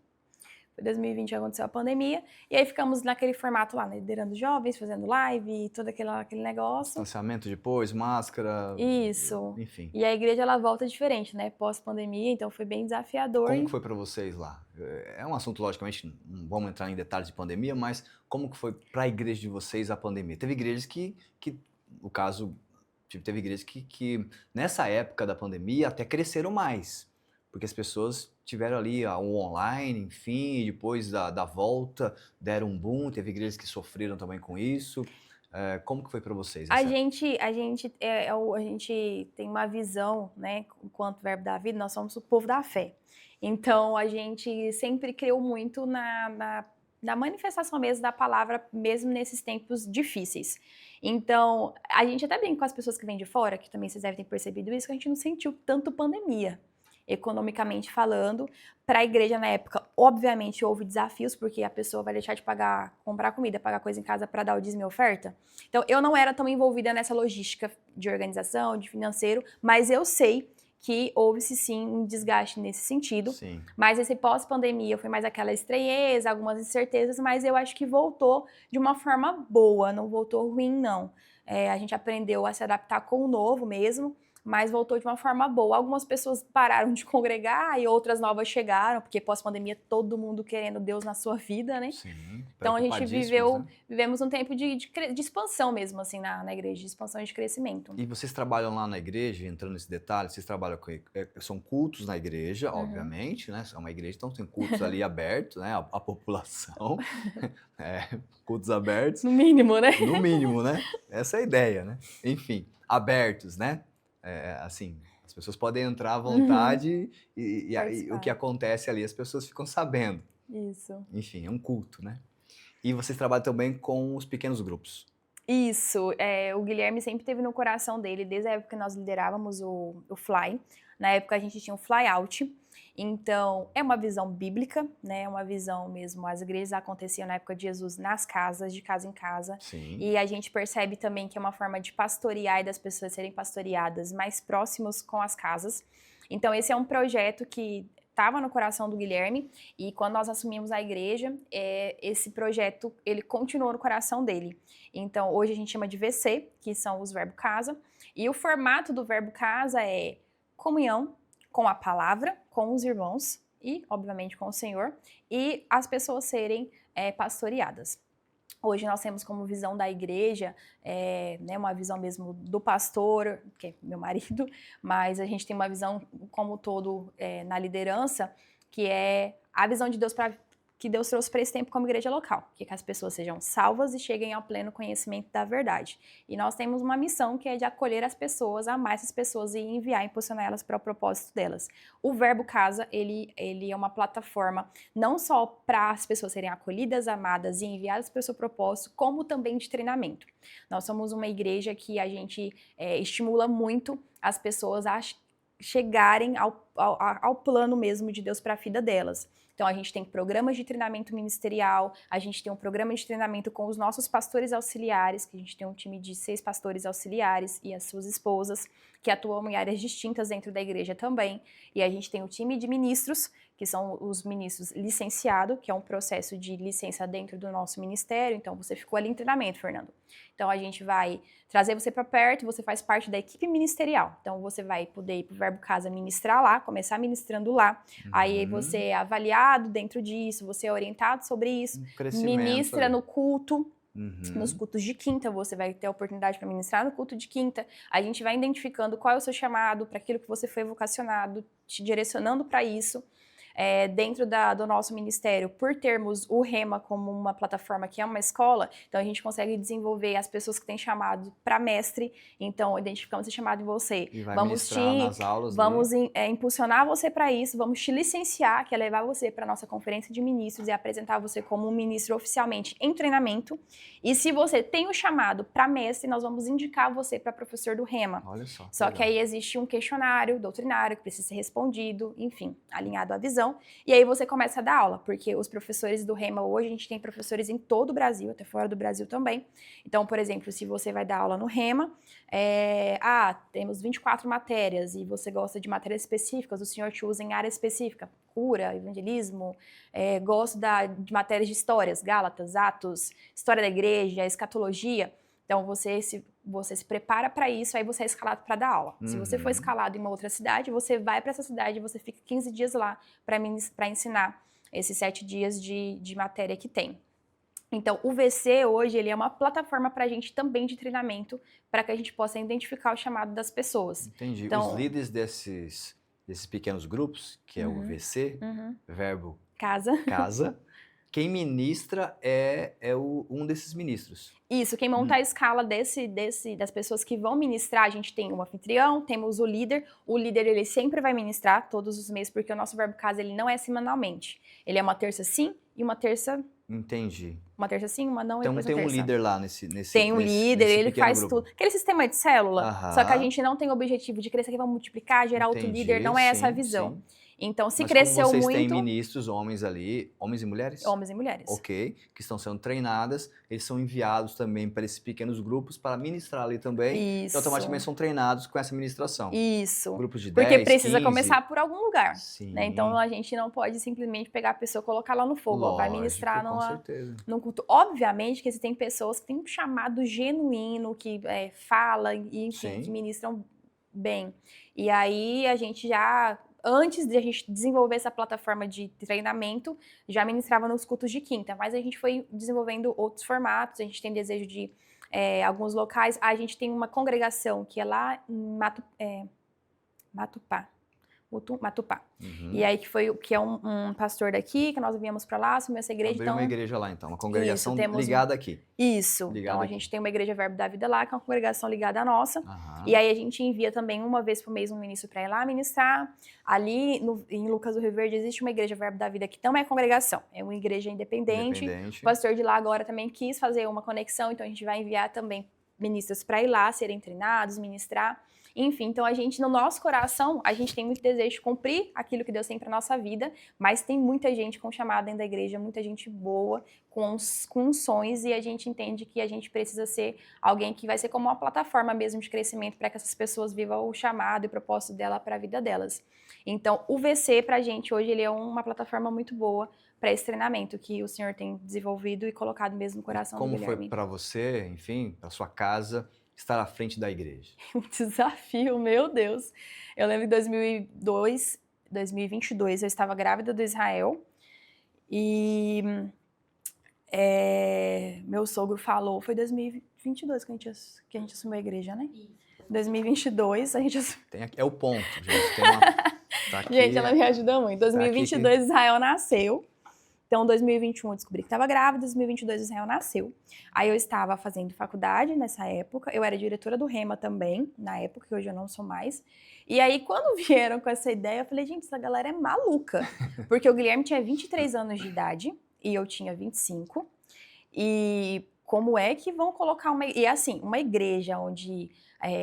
Foi 2020 que aconteceu a pandemia, e aí ficamos naquele formato lá, né, liderando jovens, fazendo live, todo aquele negócio. Distanciamento depois, máscara... Isso. Enfim. E a igreja, ela volta diferente, né, pós-pandemia, então foi bem desafiador. Como que foi para vocês lá? É um assunto, logicamente, não vamos entrar em detalhes de pandemia, mas como que foi para a igreja de vocês a pandemia? Teve igrejas que no caso, teve igrejas que nessa época da pandemia até cresceram mais, porque as pessoas tiveram ali o online, enfim, depois da volta deram um boom, teve igrejas que sofreram também com isso. Como que foi para vocês? A gente tem uma visão, né, enquanto Verbo da Vida, nós somos o povo da fé. Então, a gente sempre creu muito na manifestação mesmo da palavra, mesmo nesses tempos difíceis. Então, a gente até brinca com as pessoas que vêm de fora, que também vocês devem ter percebido isso, que a gente não sentiu tanto pandemia, economicamente falando. Para a igreja na época, obviamente houve desafios, porque a pessoa vai deixar de comprar comida, pagar coisa em casa para dar o dízimo e oferta. Então, eu não era tão envolvida nessa logística de organização, de financeiro, mas eu sei que houve-se sim um desgaste nesse sentido. Sim. Mas esse pós-pandemia foi mais aquela estranheza, algumas incertezas, mas eu acho que voltou de uma forma boa, não voltou ruim, não. A gente aprendeu a se adaptar com o novo mesmo, mas voltou de uma forma boa. Algumas pessoas pararam de congregar e outras novas chegaram, porque pós-pandemia todo mundo querendo Deus na sua vida, né? Sim, então a gente né? vivemos um tempo de expansão mesmo, assim, na igreja, de expansão e de crescimento. E vocês trabalham lá na igreja, entrando nesse detalhe, vocês trabalham são cultos na igreja, obviamente, né? É uma igreja, então tem cultos ali abertos, né? A população, cultos abertos. No mínimo, né? No mínimo, né? Essa é a ideia, né? Enfim, abertos, né? Assim, as pessoas podem entrar à vontade e o que acontece ali, as pessoas ficam sabendo. Isso. Enfim, é um culto, né? E vocês trabalham também com os pequenos grupos. Isso, o Guilherme sempre teve no coração dele, desde a época que nós liderávamos o Fly. Na época a gente tinha o Fly Out. Então, é uma visão bíblica, né? É uma visão mesmo. As igrejas aconteciam na época de Jesus nas casas, de casa em casa. Sim. E a gente percebe também que é uma forma de pastorear e das pessoas serem pastoreadas mais próximos com as casas. Então, esse é um projeto que estava no coração do Guilherme, e quando nós assumimos a igreja, esse projeto, ele continuou no coração dele. Então, hoje a gente chama de VC, que são os Verbo Casa, e o formato do Verbo Casa é comunhão com a palavra, com os irmãos e, obviamente, com o Senhor, e as pessoas serem pastoreadas. Hoje nós temos como visão da igreja, né, uma visão mesmo do pastor, que é meu marido, mas a gente tem uma visão como todo na liderança, que é a visão de Deus que Deus trouxe para esse tempo como igreja local, que as pessoas sejam salvas e cheguem ao pleno conhecimento da verdade. E nós temos uma missão que é de acolher as pessoas, amar essas pessoas e enviar, impulsionar elas para o propósito delas. O Verbo Casa, ele é uma plataforma não só para as pessoas serem acolhidas, amadas e enviadas para o seu propósito, como também de treinamento. Nós somos uma igreja que a gente estimula muito as pessoas a chegarem ao ao plano mesmo de Deus para a vida delas. Então, a gente tem programas de treinamento ministerial, a gente tem um programa de treinamento com os nossos pastores auxiliares, que a gente tem um time de 6 pastores auxiliares e as suas esposas, que atuam em áreas distintas dentro da igreja também. E a gente tem o time de ministros, que são os ministros licenciados, que é um processo de licença dentro do nosso ministério. Então, você ficou ali em treinamento, Fernando. Então, a gente vai trazer você para perto, você faz parte da equipe ministerial. Então, você vai poder ir para o Verbo Casa ministrar lá, começar ministrando lá. Aí, você é avaliado dentro disso, você é orientado sobre isso, ministra no culto. Nos cultos de quinta, você vai ter a oportunidade para ministrar no culto de quinta. A gente vai identificando qual é o seu chamado, para aquilo que você foi vocacionado, te direcionando para isso. Dentro do nosso ministério, por termos o Rema como uma plataforma que é uma escola, então a gente consegue desenvolver as pessoas que têm chamado para mestre. Então, identificamos esse chamado em você. E vai nas aulas, vamos impulsionar você para isso, vamos te licenciar, que é levar você para a nossa conferência de ministros e apresentar você como um ministro oficialmente em treinamento. E se você tem o chamado para mestre, nós vamos indicar você para professor do Rema. Olha só. Só que aí existe um questionário doutrinário que precisa ser respondido, enfim, alinhado à visão. E aí você começa a dar aula, porque os professores do Rema hoje, a gente tem professores em todo o Brasil, até fora do Brasil também. Então, por exemplo, se você vai dar aula no Rema, temos 24 matérias e você gosta de matérias específicas, o senhor te usa em área específica, cura, evangelismo, gosto de matérias de histórias, Gálatas, Atos, história da igreja, escatologia. Então, você se prepara para isso, aí você é escalado para dar aula. Se você for escalado em uma outra cidade, você vai para essa cidade e você fica 15 dias lá para ensinar esses 7 dias de matéria que tem. Então, o VC hoje ele é uma plataforma para a gente também de treinamento, para que a gente possa identificar o chamado das pessoas. Entendi. Então, os líderes desses pequenos grupos, que é o VC, Verbo Casa, quem ministra é um desses ministros. Isso, quem monta a escala das pessoas que vão ministrar, a gente tem um anfitrião, temos o líder ele sempre vai ministrar todos os meses, porque o nosso Verbo Casa ele não é semanalmente, ele é uma terça sim e uma terça... Entendi. Uma terça sim, uma não, e então depois tem uma um terça. líder lá nesse Tem um líder, ele faz grupo. tudo. Aquele sistema de célula, só que a gente não tem o objetivo de crescer aqui, vamos multiplicar, gerar outro líder, não é essa a visão. Sim. Então, se Mas cresceu como vocês muito... têm ministros, homens ali, homens e mulheres? Homens e mulheres. Ok, que estão sendo treinadas, eles são enviados também para esses pequenos grupos para ministrar ali também. Isso. E automaticamente são treinados com essa ministração. Isso. Grupos de 10, porque precisa 15. começar por algum lugar. Sim. Né? Então, a gente não pode simplesmente pegar a pessoa e colocar lá no fogo. Lógico, vai ministrar com certeza. num culto. Obviamente que existem pessoas que têm um chamado genuíno, que fala e, enfim, que ministram bem. E aí, a gente já... Antes de a gente desenvolver essa plataforma de treinamento, já ministrava nos cultos de quinta, mas a gente foi desenvolvendo outros formatos, a gente tem desejo de alguns locais. A gente tem uma congregação que é lá em Matupá. E aí que é um pastor daqui, que nós viemos para lá, assumimos essa igreja. Abriu uma igreja lá então, uma congregação ligada aqui. Isso, então a gente tem uma igreja Verbo da Vida lá, que é uma congregação ligada à nossa. E aí a gente envia também uma vez por mês um ministro para ir lá ministrar. Ali em Lucas do Rio Verde existe uma igreja Verbo da Vida que também é congregação, é uma igreja independente. O pastor de lá agora também quis fazer uma conexão, então a gente vai enviar também ministros para ir lá, serem treinados, ministrar. Enfim, então a gente, no nosso coração, a gente tem muito desejo de cumprir aquilo que Deus tem para nossa vida, mas tem muita gente com chamada dentro da igreja, muita gente boa, com unções, e a gente entende que a gente precisa ser alguém que vai ser como uma plataforma mesmo de crescimento para que essas pessoas vivam o chamado e o propósito dela para a vida delas. Então, o VC, para a gente, hoje, ele é uma plataforma muito boa para esse treinamento que o Senhor tem desenvolvido e colocado mesmo no coração do Guilherme. Como foi para você, enfim, para sua casa, estar à frente da igreja? Um desafio, meu Deus. Eu lembro em 2022, eu estava grávida do Israel e meu sogro falou, foi 2022 que a gente assumiu a igreja, né? 2022, a gente assumiu. É o ponto, gente. Tá aqui, gente, ela me ajuda muito. 2022, Israel nasceu. Então, em 2021 eu descobri que estava grávida, em 2022 Israel nasceu. Aí eu estava fazendo faculdade nessa época, eu era diretora do Rema também, na época, que hoje eu não sou mais. E aí, quando vieram com essa ideia, eu falei, gente, essa galera é maluca. Porque o Guilherme tinha 23 anos de idade e eu tinha 25. E como é que vão colocar uma... E assim, uma igreja onde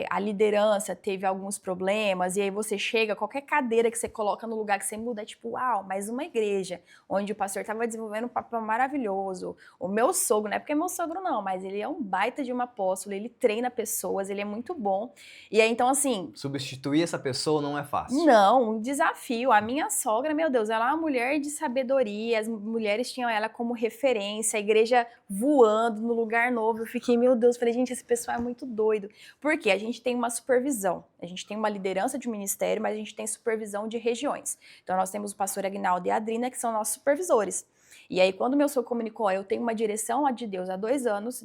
a liderança teve alguns problemas, e aí você chega, qualquer cadeira que você coloca no lugar que você muda, é tipo, uau, mais uma igreja, onde o pastor estava desenvolvendo um papel maravilhoso. O meu sogro, não é porque é meu sogro não, mas ele é um baita de um apóstolo, ele treina pessoas, ele é muito bom. E aí, então, assim... Substituir essa pessoa não é fácil. Não, um desafio. A minha sogra, meu Deus, ela é uma mulher de sabedoria, as mulheres tinham ela como referência, a igreja voando no lugar novo. Eu fiquei, meu Deus, falei, gente, esse pessoal é muito doido. Por quê? A gente tem uma supervisão, a gente tem uma liderança de ministério, mas a gente tem supervisão de regiões. Então, nós temos o pastor Aguinaldo e a Adrina, que são nossos supervisores. E aí, quando meu sogro comunicou, eu tenho uma direção de Deus há 2 anos,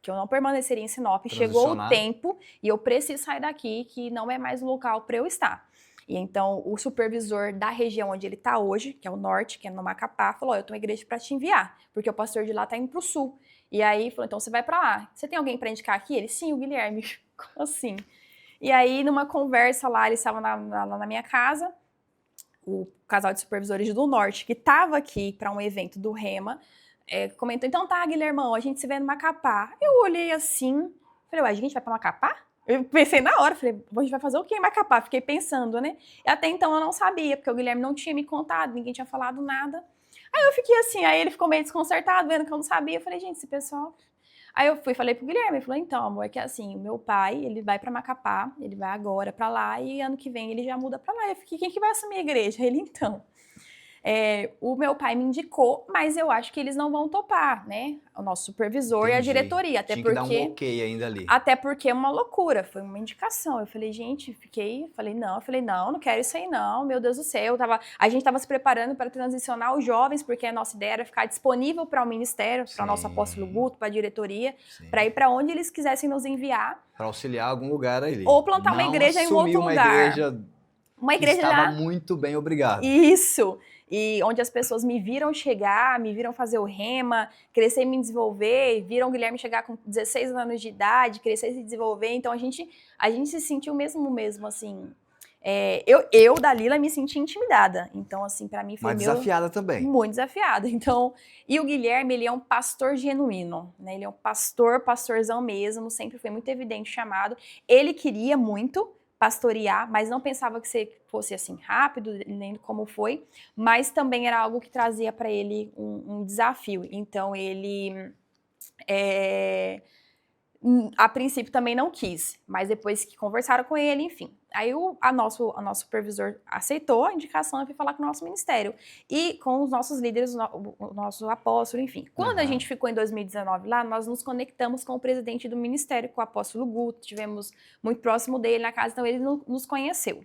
que eu não permaneceria em Sinop, chegou o tempo e eu preciso sair daqui, que não é mais o local para eu estar. E então, o supervisor da região onde ele está hoje, que é o norte, que é no Macapá, falou, eu tenho uma igreja para te enviar, porque o pastor de lá está indo para o sul. E aí, falou, então você vai para lá. Você tem alguém para indicar aqui? Ele, sim, o Guilherme. Como assim? E aí, numa conversa lá, eles estavam lá na minha casa, o casal de supervisores do norte, que estava aqui para um evento do Rema, comentou, então tá, Guilhermão, a gente se vê no Macapá. Eu olhei assim, falei, ué, a gente vai para Macapá? Eu pensei na hora, falei, a gente vai fazer o quê em Macapá? Fiquei pensando, né? E até então eu não sabia, porque o Guilherme não tinha me contado, ninguém tinha falado nada. Aí eu fiquei assim, aí ele ficou meio desconcertado, vendo que eu não sabia. Eu falei, gente, esse pessoal... Aí eu falei pro Guilherme, ele falou, então, amor, é que assim, o meu pai, ele vai pra Macapá, ele vai agora pra lá, e ano que vem ele já muda pra lá. Eu fiquei, quem que vai assumir a igreja? Ele, então... o meu pai me indicou, mas eu acho que eles não vão topar, né? O nosso supervisor. Entendi. E a diretoria, até Tinha porque... que dar um ok ainda ali. Até porque é uma loucura, foi uma indicação. Eu falei, gente, falei, não quero isso aí não, meu Deus do céu. A gente estava se preparando para transicionar os jovens, porque a nossa ideia era ficar disponível para o ministério, para o nosso apóstolo Guto, para a diretoria, para ir para onde eles quisessem nos enviar. Para auxiliar algum lugar ali. Ou plantar uma igreja em outro lugar. Uma igreja que estava muito bem, obrigado. Isso. E onde as pessoas me viram chegar, me viram fazer o Rema, crescer e me desenvolver, viram o Guilherme chegar com 16 anos de idade, crescer e se desenvolver. Então, a gente se sentiu mesmo assim... eu, Dalila, me senti intimidada. Então, assim, para mim foi desafiada também. Muito desafiada. Então, e o Guilherme, ele é um pastor genuíno, né? Ele é um pastorzão mesmo, sempre foi muito evidente o chamado. Ele queria muito pastorear, mas não pensava que fosse assim rápido, nem como foi, mas também era algo que trazia para ele um desafio. Então ele a princípio também não quis, mas depois que conversaram com ele, enfim. Aí o nosso supervisor aceitou a indicação e foi falar com o nosso ministério. E com os nossos líderes, o nosso apóstolo, enfim. Quando a gente ficou em 2019 lá, nós nos conectamos com o presidente do ministério, com o apóstolo Guto, estivemos muito próximo dele na casa, então ele nos conheceu.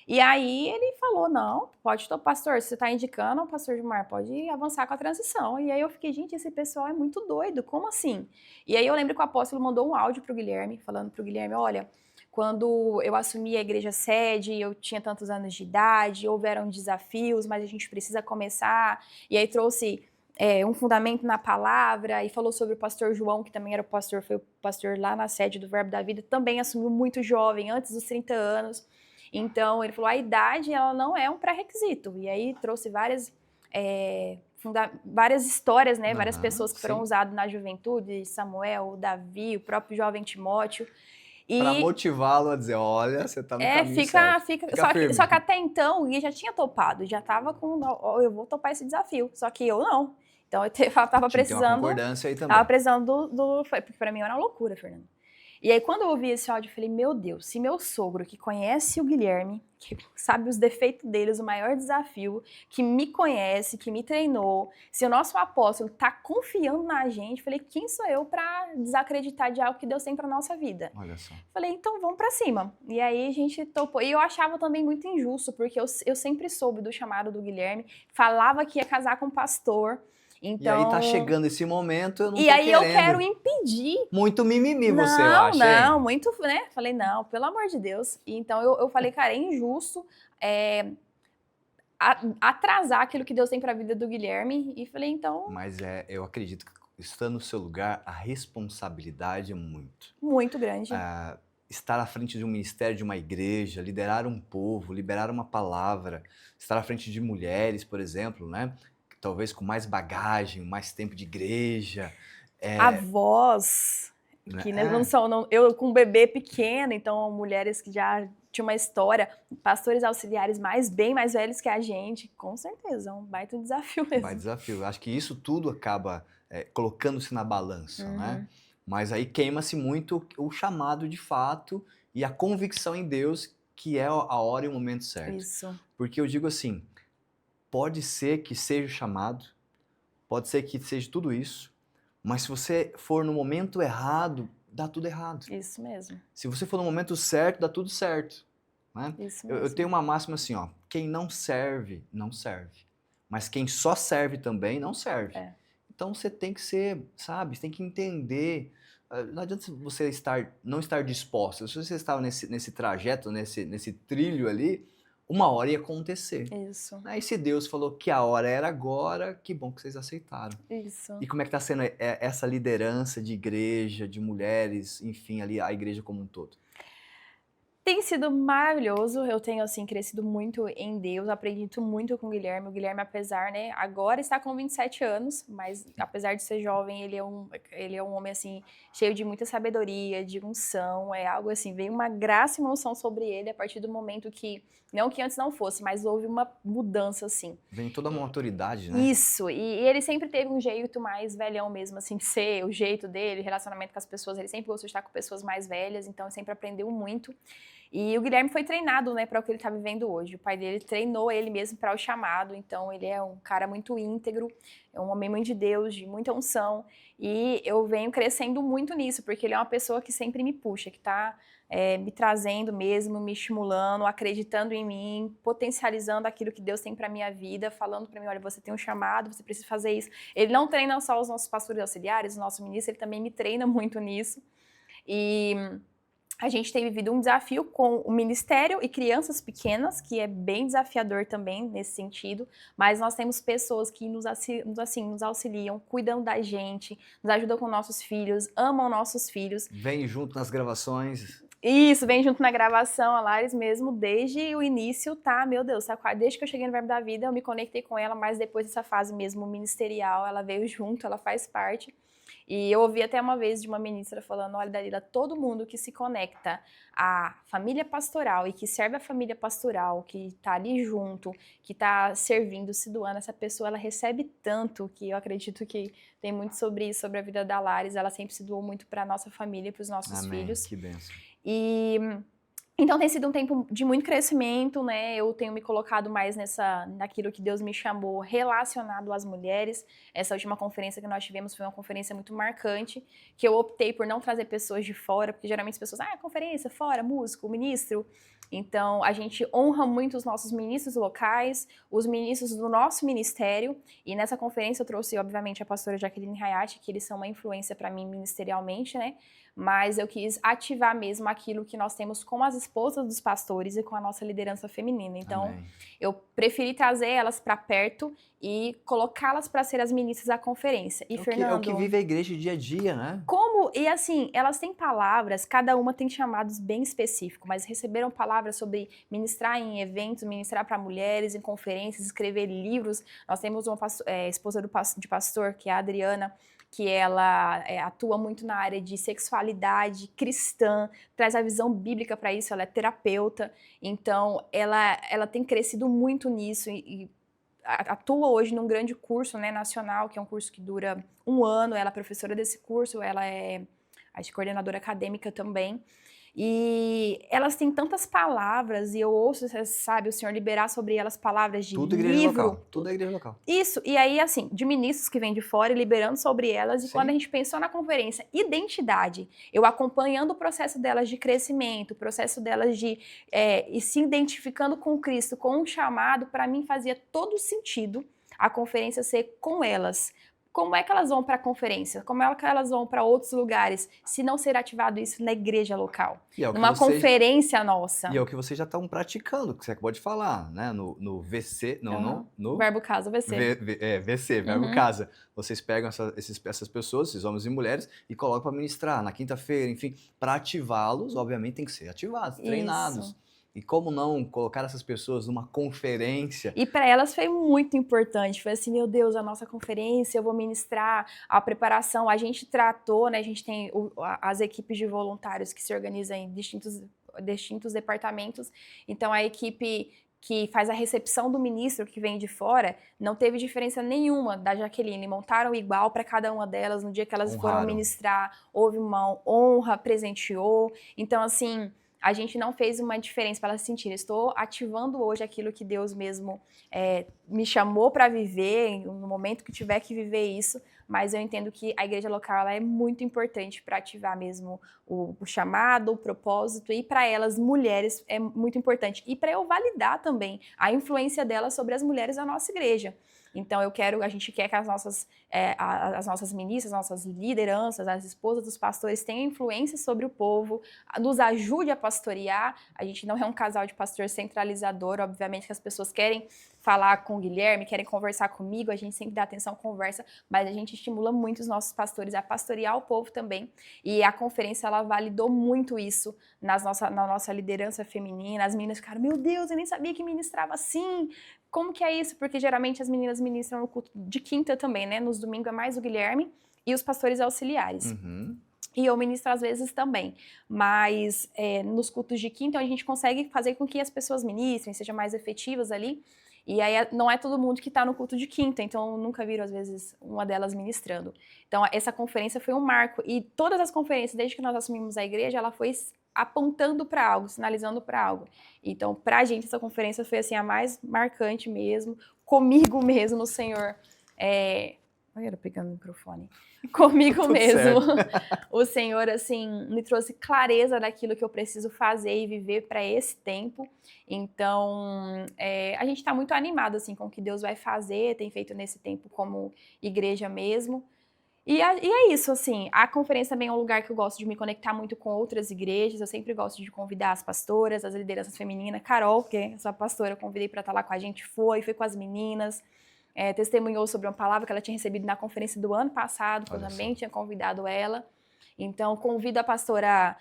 E aí ele falou, não, pode, pastor, se você está indicando, pastor Gilmar, pode avançar com a transição. E aí eu fiquei, gente, esse pessoal é muito doido, como assim? E aí eu lembro que o apóstolo mandou um áudio pro Guilherme, falando pro Guilherme, olha, quando eu assumi a igreja sede, eu tinha tantos anos de idade, houveram desafios, mas a gente precisa começar. E aí trouxe um fundamento na palavra e falou sobre o pastor João, que também era foi o pastor lá na sede do Verbo da Vida, também assumiu muito jovem, antes dos 30 anos. Então, ele falou, a idade, ela não é um pré-requisito. E aí, trouxe várias histórias, né? Várias pessoas que foram usadas na juventude, Samuel, Davi, o próprio jovem Timóteo. Para motivá-lo a dizer, olha, você tá no caminho certo. Fica só que até então, o Gui já tinha topado, já tava com, eu vou topar esse desafio. Só que eu não. Então, eu tava precisando... Tem uma concordância aí também. Tava precisando porque para mim era uma loucura, Fernando. E aí, quando eu ouvi esse áudio, eu falei, meu Deus, se meu sogro, que conhece o Guilherme, que sabe os defeitos deles, o maior desafio, que me conhece, que me treinou, se o nosso apóstolo tá confiando na gente, eu falei, quem sou eu para desacreditar de algo que Deus tem pra nossa vida? Olha só. Falei, então vamos pra cima. E aí a gente topou. E eu achava também muito injusto, porque eu sempre soube do chamado do Guilherme, falava que ia casar com um pastor. Então... E aí tá chegando esse momento, eu não tô querendo. E aí eu quero impedir. Muito mimimi você, eu acho. Não, muito, né? Falei, não, pelo amor de Deus. Então eu falei, cara, é injusto atrasar aquilo que Deus tem pra vida do Guilherme. E falei, então... Mas eu acredito que estando no seu lugar, a responsabilidade é muito grande. Estar à frente de um ministério, de uma igreja, liderar um povo, liberar uma palavra, estar à frente de mulheres, por exemplo, né? Talvez com mais bagagem, mais tempo de igreja. A voz que não são, eu com um bebê pequeno, então mulheres que já tinham uma história, pastores auxiliares bem mais velhos que a gente, com certeza, é um baita desafio mesmo. Baita desafio. Acho que isso tudo acaba colocando-se na balança, né? Mas aí queima-se muito o chamado de fato e a convicção em Deus, que é a hora e o momento certo. Isso. Porque eu digo assim, pode ser que seja o chamado, pode ser que seja tudo isso, mas se você for no momento errado, dá tudo errado. Isso mesmo. Se você for no momento certo, dá tudo certo. Né? Isso mesmo. Eu tenho uma máxima assim, ó, quem não serve, não serve. Mas quem só serve também, não serve. Então você tem que ser, sabe, você tem que entender. Não adianta você não estar disposto. Se você estava nesse trajeto, nesse trilho ali, uma hora ia acontecer. Isso. Aí se Deus falou que a hora era agora, que bom que vocês aceitaram. Isso. E como é que está sendo essa liderança de igreja, de mulheres, enfim, ali a igreja como um todo? Tem sido maravilhoso, eu tenho, assim, crescido muito em Deus, aprendi muito com o Guilherme, apesar, né, agora está com 27 anos, mas apesar de ser jovem, ele é um homem, assim, cheio de muita sabedoria, de unção, é algo assim, veio uma graça e uma unção sobre ele a partir do momento que, não que antes não fosse, mas houve uma mudança, assim. Vem toda uma autoridade, né? Isso, e ele sempre teve um jeito mais velhão mesmo, assim, de ser, o jeito dele, relacionamento com as pessoas, ele sempre gostou de estar com pessoas mais velhas, então sempre aprendeu muito. E o Guilherme foi treinado, né, para o que ele está vivendo hoje. O pai dele treinou ele mesmo para o chamado, então ele é um cara muito íntegro, é um homem muito de Deus, de muita unção. E eu venho crescendo muito nisso, porque ele é uma pessoa que sempre me puxa, que está me trazendo mesmo, me estimulando, acreditando em mim, potencializando aquilo que Deus tem para minha vida, falando para mim, olha, você tem um chamado, você precisa fazer isso. Ele não treina só os nossos pastores auxiliares, o nosso ministro, ele também me treina muito nisso. E a gente tem vivido um desafio com o ministério e crianças pequenas, que é bem desafiador também nesse sentido, mas nós temos pessoas que nos auxiliam, cuidam da gente, nos ajudam com nossos filhos, amam nossos filhos. Vem junto nas gravações. Isso, vem junto na gravação, a Lares mesmo, desde o início, tá? Meu Deus, tá? Desde que eu cheguei no Verbo da Vida, eu me conectei com ela, mas depois dessa fase mesmo ministerial, ela veio junto, ela faz parte. E eu ouvi até uma vez de uma ministra falando, olha, Dalila, todo mundo que se conecta à família pastoral e que serve a família pastoral, que está ali junto, que está servindo, se doando, essa pessoa, ela recebe tanto, que eu acredito que tem muito sobre isso, sobre a vida da Lares, ela sempre se doou muito para a nossa família, para os nossos filhos. Que bênção. E então tem sido um tempo de muito crescimento, né? Eu tenho me colocado mais naquilo que Deus me chamou relacionado às mulheres. Essa última conferência que nós tivemos foi uma conferência muito marcante, que eu optei por não trazer pessoas de fora, porque geralmente as pessoas, conferência, fora, músico, ministro. Então, a gente honra muito os nossos ministros locais, os ministros do nosso ministério, e nessa conferência eu trouxe, obviamente, a pastora Jaqueline Hayati, que eles são uma influência para mim ministerialmente, né? Mas eu quis ativar mesmo aquilo que nós temos com as esposas dos pastores e com a nossa liderança feminina. Então, eu preferi trazer elas para perto e colocá-las para ser as ministras da conferência. E, Fernando, é o que vive a igreja dia a dia, né? E assim, elas têm palavras, cada uma tem chamados bem específicos, mas receberam palavras sobre ministrar em eventos, ministrar para mulheres, em conferências, escrever livros. Nós temos uma esposa de pastor, que é a Adriana, que ela atua muito na área de sexualidade cristã, traz a visão bíblica para isso, ela é terapeuta, então ela tem crescido muito nisso e atua hoje num grande curso, né, nacional, que é um curso que dura 1 ano, ela é professora desse curso, ela é coordenadora acadêmica também. E elas têm tantas palavras, e eu ouço, sabe, o Senhor liberar sobre elas palavras de tudo igreja livro. Local, tudo é igreja local. Isso, e aí assim, de ministros que vêm de fora e liberando sobre elas, e quando a gente pensou na conferência, identidade, eu acompanhando o processo delas de crescimento, o processo delas de e se identificando com Cristo, com um chamado, para mim fazia todo sentido a conferência ser com elas. Como é que elas vão para a conferência? Como é que elas vão para outros lugares se não ser ativado isso na igreja local? Numa conferência nossa. E é o que vocês já estão praticando, que você acabou de falar, né? No VC, no Verbo Casa VC. VC, Verbo Casa. Vocês pegam essas pessoas, esses homens e mulheres, e colocam para ministrar na quinta-feira, enfim, para ativá-los, obviamente tem que ser ativados, treinados. E como não colocar essas pessoas numa conferência? E para elas foi muito importante. Foi assim, meu Deus, a nossa conferência, eu vou ministrar a preparação. A gente tratou, né? A gente tem as equipes de voluntários que se organizam em distintos departamentos. Então, a equipe que faz a recepção do ministro que vem de fora, não teve diferença nenhuma da Jaqueline. Montaram igual para cada uma delas. No dia que elas foram ministrar, houve uma honra, presenteou. Então, assim, a gente não fez uma diferença para elas sentirem. Estou ativando hoje aquilo que Deus mesmo me chamou para viver, no momento que tiver que viver isso, mas eu entendo que a igreja local ela é muito importante para ativar mesmo o chamado, o propósito, e para elas, mulheres, é muito importante. E para eu validar também a influência delas sobre as mulheres da nossa igreja. Então, a gente quer que as nossas ministras, as nossas lideranças, as esposas dos pastores tenham influência sobre o povo, nos ajude a pastorear. A gente não é um casal de pastor centralizador, obviamente que as pessoas querem falar com o Guilherme, querem conversar comigo, a gente sempre dá atenção, conversa, mas a gente estimula muito os nossos pastores a pastorear o povo também. E a conferência, ela validou muito isso na nossa liderança feminina. As meninas ficaram, meu Deus, eu nem sabia que ministrava assim. Como que é isso? Porque geralmente as meninas ministram no culto de quinta também, né? Nos domingos é mais o Guilherme e os pastores auxiliares. Uhum. E eu ministro às vezes também, mas nos cultos de quinta a gente consegue fazer com que as pessoas ministrem, sejam mais efetivas ali. E aí não é todo mundo que está no culto de quinta, então eu nunca viro, às vezes, uma delas ministrando. Então essa conferência foi um marco. E todas as conferências, desde que nós assumimos a igreja, ela foi apontando para algo, sinalizando para algo. Então, para a gente, essa conferência foi assim, a mais marcante mesmo, comigo mesmo, o Senhor... Olha, eu pegando o microfone. Comigo mesmo. O Senhor, assim, me trouxe clareza daquilo que eu preciso fazer e viver para esse tempo. Então, a gente está muito animado, assim, com o que Deus vai fazer, tem feito nesse tempo como igreja mesmo. E é isso, assim, a conferência também é um lugar que eu gosto de me conectar muito com outras igrejas, eu sempre gosto de convidar as pastoras, as lideranças femininas, Carol, que é sua pastora, eu convidei para estar lá com a gente, foi com as meninas, testemunhou sobre uma palavra que ela tinha recebido na conferência do ano passado, que eu também tinha convidado ela. Então, convido a pastora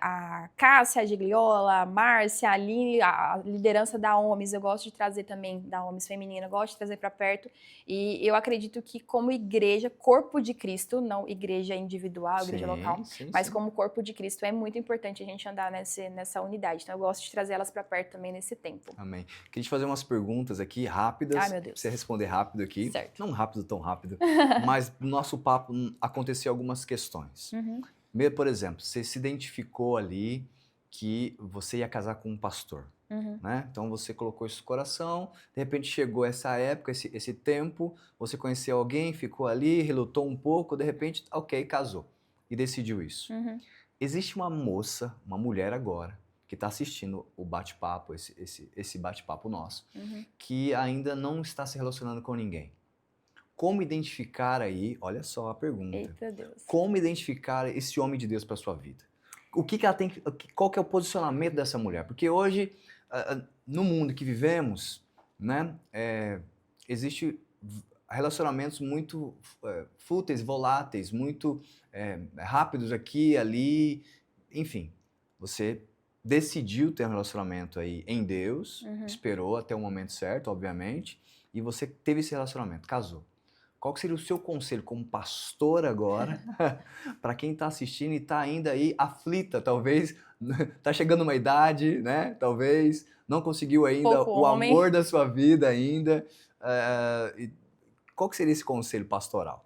a Cássia, a Gigliola, a Márcia, a Aline, a liderança da OMS. Eu gosto de trazer também, da OMS feminina, eu gosto de trazer para perto. E eu acredito que como igreja, corpo de Cristo, não igreja individual, igreja local, mas como corpo de Cristo, é muito importante a gente andar nessa unidade. Então, eu gosto de trazer elas para perto também nesse tempo. Amém. Queria te fazer umas perguntas aqui rápidas. Ai, meu Deus. Pra você responder rápido aqui. Certo. Não rápido, tão rápido. Mas no nosso papo aconteceu algumas questões. Uhum. Por exemplo, você se identificou ali que você ia casar com um pastor. Uhum. Né? Então você colocou isso no coração, de repente chegou essa época, esse tempo, você conheceu alguém, ficou ali, relutou um pouco, de repente, ok, casou. E decidiu isso. Uhum. Existe uma moça, uma mulher agora, que está assistindo o bate-papo, esse bate-papo nosso, que ainda não está se relacionando com ninguém. Como identificar aí, olha só a pergunta. Eita Deus. Como identificar esse homem de Deus para sua vida? O que ela tem, qual que é o posicionamento dessa mulher? Porque hoje, no mundo que vivemos, né, existe relacionamentos muito fúteis, voláteis, muito rápidos aqui, ali, enfim. Você decidiu ter um relacionamento aí em Deus, esperou até o momento certo, obviamente, e você teve esse relacionamento, casou. Qual que seria o seu conselho como pastor agora, para quem está assistindo e está ainda aí aflita, talvez, está chegando uma idade, né? Talvez não conseguiu ainda o amor da sua vida ainda. Qual que seria esse conselho pastoral?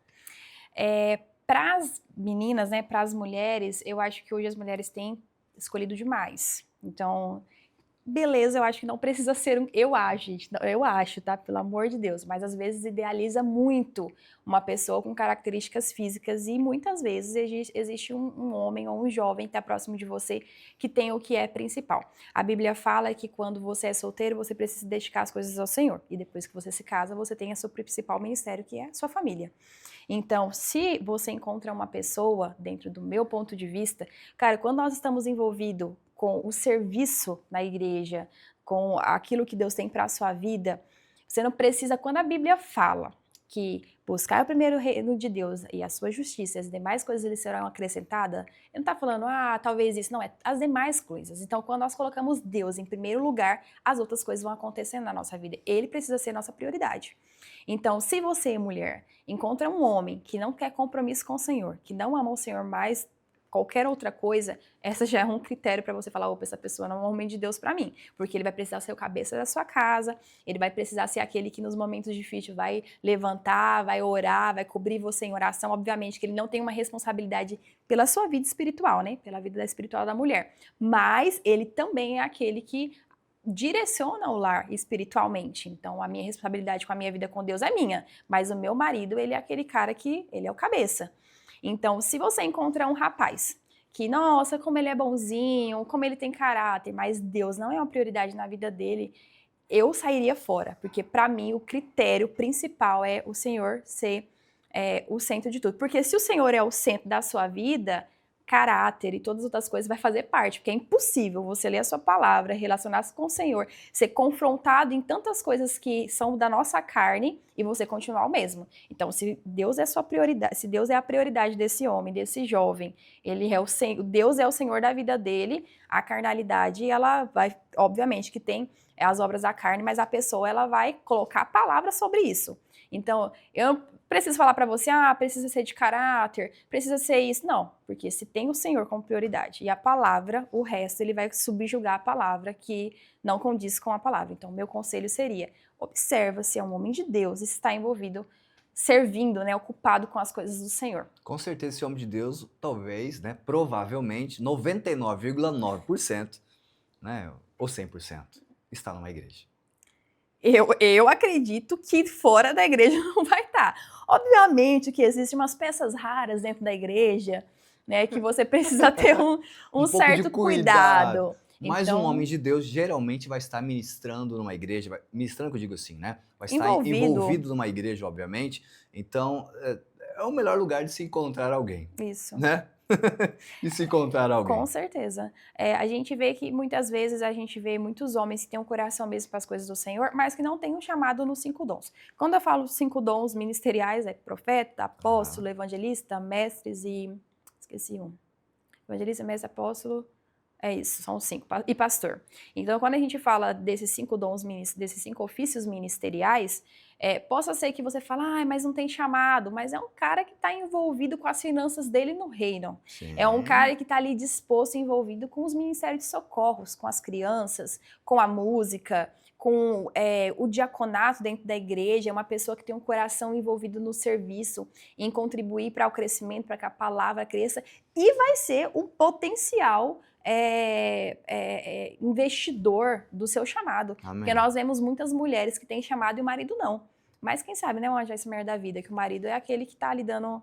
Para as meninas, né, para as mulheres, eu acho que hoje as mulheres têm escolhido demais. Então, beleza, eu acho que não precisa ser eu acho, tá? Pelo amor de Deus, mas às vezes idealiza muito uma pessoa com características físicas e muitas vezes existe um homem ou um jovem que está próximo de você que tem o que é principal. A Bíblia fala que quando você é solteiro, você precisa dedicar as coisas ao Senhor. E depois que você se casa, você tem o seu principal ministério, que é a sua família. Então, se você encontra uma pessoa, dentro do meu ponto de vista, cara, quando nós estamos envolvidos com o serviço na igreja, com aquilo que Deus tem para a sua vida, você não precisa, quando a Bíblia fala que buscar o primeiro reino de Deus e a sua justiça, as demais coisas lhe serão acrescentadas, ele não está falando, talvez isso, não, é as demais coisas. Então, quando nós colocamos Deus em primeiro lugar, as outras coisas vão acontecendo na nossa vida. Ele precisa ser nossa prioridade. Então, se você, mulher, encontra um homem que não quer compromisso com o Senhor, que não ama o Senhor mais qualquer outra coisa, essa já é um critério para você falar, opa, essa pessoa não é um homem de Deus para mim, porque ele vai precisar ser o cabeça da sua casa, ele vai precisar ser aquele que nos momentos difíceis vai levantar, vai orar, vai cobrir você em oração, obviamente que ele não tem uma responsabilidade pela sua vida espiritual, né, pela vida espiritual da mulher, mas ele também é aquele que direciona o lar espiritualmente. Então, a minha responsabilidade com a minha vida com Deus é minha, mas o meu marido, ele é aquele cara que, ele é o cabeça. Então, se você encontrar um rapaz que, nossa, como ele é bonzinho, como ele tem caráter, mas Deus não é uma prioridade na vida dele, eu sairia fora, porque para mim o critério principal é o Senhor ser o centro de tudo. Porque se o Senhor é o centro da sua vida, caráter e todas as outras coisas vai fazer parte, porque é impossível você ler a sua palavra, relacionar-se com o Senhor, ser confrontado em tantas coisas que são da nossa carne e você continuar o mesmo. Então, se Deus é a sua prioridade, se Deus é a prioridade desse homem, desse jovem, ele é o Senhor, Deus é o Senhor da vida dele, a carnalidade, ela vai, obviamente que tem as obras da carne, mas a pessoa, ela vai colocar a palavra sobre isso. Então, eu preciso falar para você, precisa ser de caráter, precisa ser isso. Não, porque se tem o Senhor como prioridade e a palavra, o resto ele vai subjugar a palavra que não condiz com a palavra. Então, meu conselho seria, observa se é um homem de Deus e se está envolvido, servindo, né, ocupado com as coisas do Senhor. Com certeza esse homem de Deus, talvez, né, provavelmente, 99,9%, né, ou 100%, está numa igreja. Eu acredito que fora da igreja não vai estar. Obviamente que existem umas peças raras dentro da igreja, né, que você precisa ter um certo cuidado. Mas um homem de Deus geralmente vai estar ministrando numa igreja, ministrando que eu digo assim, né? Vai estar envolvido numa igreja, obviamente. Então, é o melhor lugar de se encontrar alguém. Isso. Né? E se encontrar alguém. Com certeza. A gente vê que muitas vezes a gente vê muitos homens que têm um coração mesmo para as coisas do Senhor, mas que não têm um chamado nos 5 dons. Quando eu falo 5 dons ministeriais, é profeta, apóstolo, evangelista, mestres e... esqueci um. Evangelista, mestre, apóstolo... É isso, são 5. E pastor. Então, quando a gente fala desses 5 dons, desses 5 ofícios ministeriais, possa ser que você fale, mas não tem chamado, mas é um cara que está envolvido com as finanças dele no reino. Sim. É um cara que está ali disposto, envolvido com os ministérios de socorros, com as crianças, com a música, com o diaconato dentro da igreja, é uma pessoa que tem um coração envolvido no serviço, em contribuir para o crescimento, para que a palavra cresça, e vai ser um potencial investidor do seu chamado. Amém. Porque nós vemos muitas mulheres que têm chamado e o marido não. Mas quem sabe, né, onde é esse mulher da vida, que o marido é aquele que está ali dando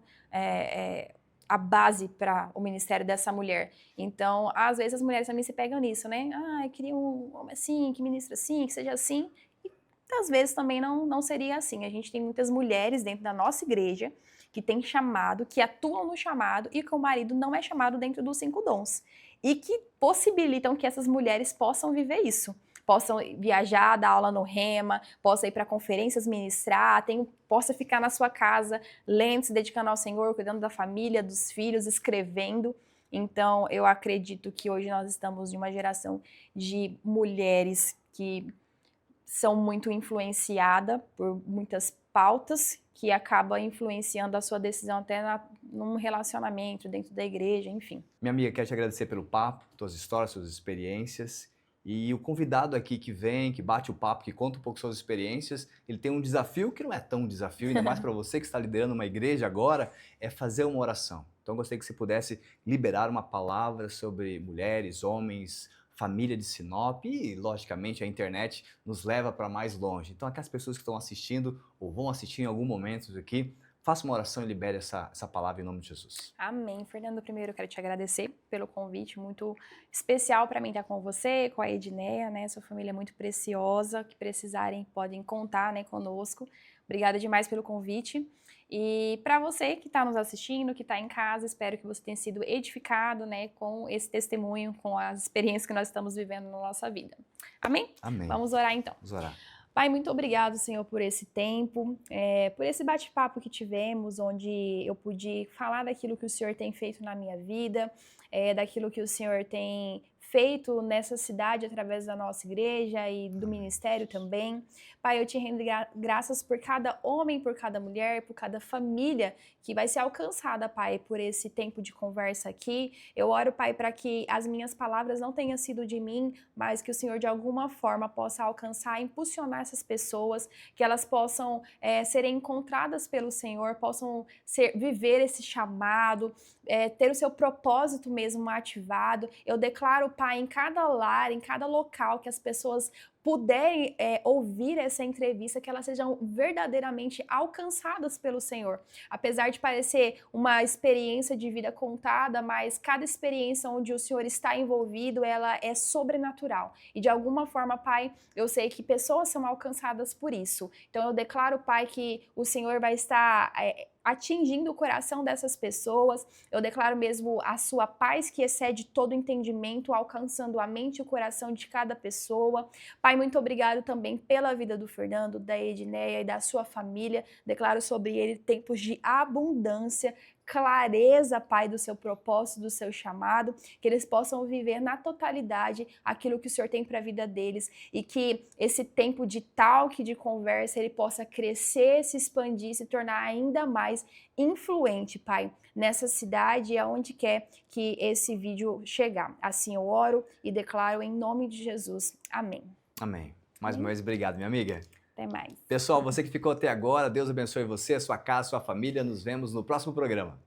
a base para o ministério dessa mulher. Então, às vezes as mulheres também se pegam nisso, né? Eu queria um homem assim, que ministra assim, que seja assim. E às vezes também não seria assim. A gente tem muitas mulheres dentro da nossa igreja que têm chamado, que atuam no chamado e que o marido não é chamado dentro dos 5 dons. E que possibilitam que essas mulheres possam viver isso. Possam viajar, dar aula no Rema, possam ir para conferências ministrar, possa ficar na sua casa, lendo, se dedicando ao Senhor, cuidando da família, dos filhos, escrevendo. Então, eu acredito que hoje nós estamos em uma geração de mulheres que são muito influenciadas por muitas pautas que acaba influenciando a sua decisão até num relacionamento dentro da igreja, enfim. Minha amiga, quero te agradecer pelo papo, suas histórias, suas experiências. E o convidado aqui que vem, que bate o papo, que conta um pouco suas experiências, ele tem um desafio que não é tão desafio, ainda mais para você que está liderando uma igreja agora, é fazer uma oração. Então, eu gostaria que você pudesse liberar uma palavra sobre mulheres, homens, família de Sinop e, logicamente, a internet nos leva para mais longe. Então, aquelas pessoas que estão assistindo ou vão assistir em algum momento aqui, faça uma oração e libere essa palavra em nome de Jesus. Amém. Fernando, primeiro eu quero te agradecer pelo convite, muito especial para mim estar com você, com a Edneia, né? Sua família é muito preciosa, que precisarem podem contar, né, conosco. Obrigada demais pelo convite. E para você que está nos assistindo, que está em casa, espero que você tenha sido edificado, né, com esse testemunho, com as experiências que nós estamos vivendo na nossa vida. Amém? Amém. Vamos orar então. Vamos orar. Pai, muito obrigado, Senhor, por esse tempo, por esse bate-papo que tivemos, onde eu pude falar daquilo que o Senhor tem feito na minha vida, daquilo que o Senhor tem feito nessa cidade através da nossa igreja e do ministério também. Pai, eu te rendo graças por cada homem, por cada mulher, por cada família que vai ser alcançada, Pai, por esse tempo de conversa aqui. Eu oro, Pai, para que as minhas palavras não tenham sido de mim, mas que o Senhor de alguma forma possa alcançar, impulsionar essas pessoas, que elas possam serem encontradas pelo Senhor, possam viver esse chamado, ter o seu propósito mesmo ativado. Eu declaro, Pai, em cada lar, em cada local que as pessoas puderem ouvir essa entrevista, que elas sejam verdadeiramente alcançadas pelo Senhor. Apesar de parecer uma experiência de vida contada, mas cada experiência onde o Senhor está envolvido, ela é sobrenatural. E de alguma forma, Pai, eu sei que pessoas são alcançadas por isso. Então eu declaro, Pai, que o Senhor vai estar atingindo o coração dessas pessoas. Eu declaro mesmo a sua paz que excede todo entendimento, alcançando a mente e o coração de cada pessoa. Pai, muito obrigado também pela vida do Fernando, da Edneia e da sua família. Declaro sobre ele tempos de abundância, clareza, Pai, do seu propósito, do seu chamado, que eles possam viver na totalidade aquilo que o Senhor tem para a vida deles e que esse tempo de talk, de conversa, ele possa crescer, se expandir, se tornar ainda mais influente, Pai, nessa cidade e aonde quer que esse vídeo chegar. Assim eu oro e declaro em nome de Jesus. Amém. Amém. Mais uma vez, obrigado, minha amiga. Até mais. Pessoal, você que ficou até agora, Deus abençoe você, a sua casa, a sua família. Nos vemos no próximo programa.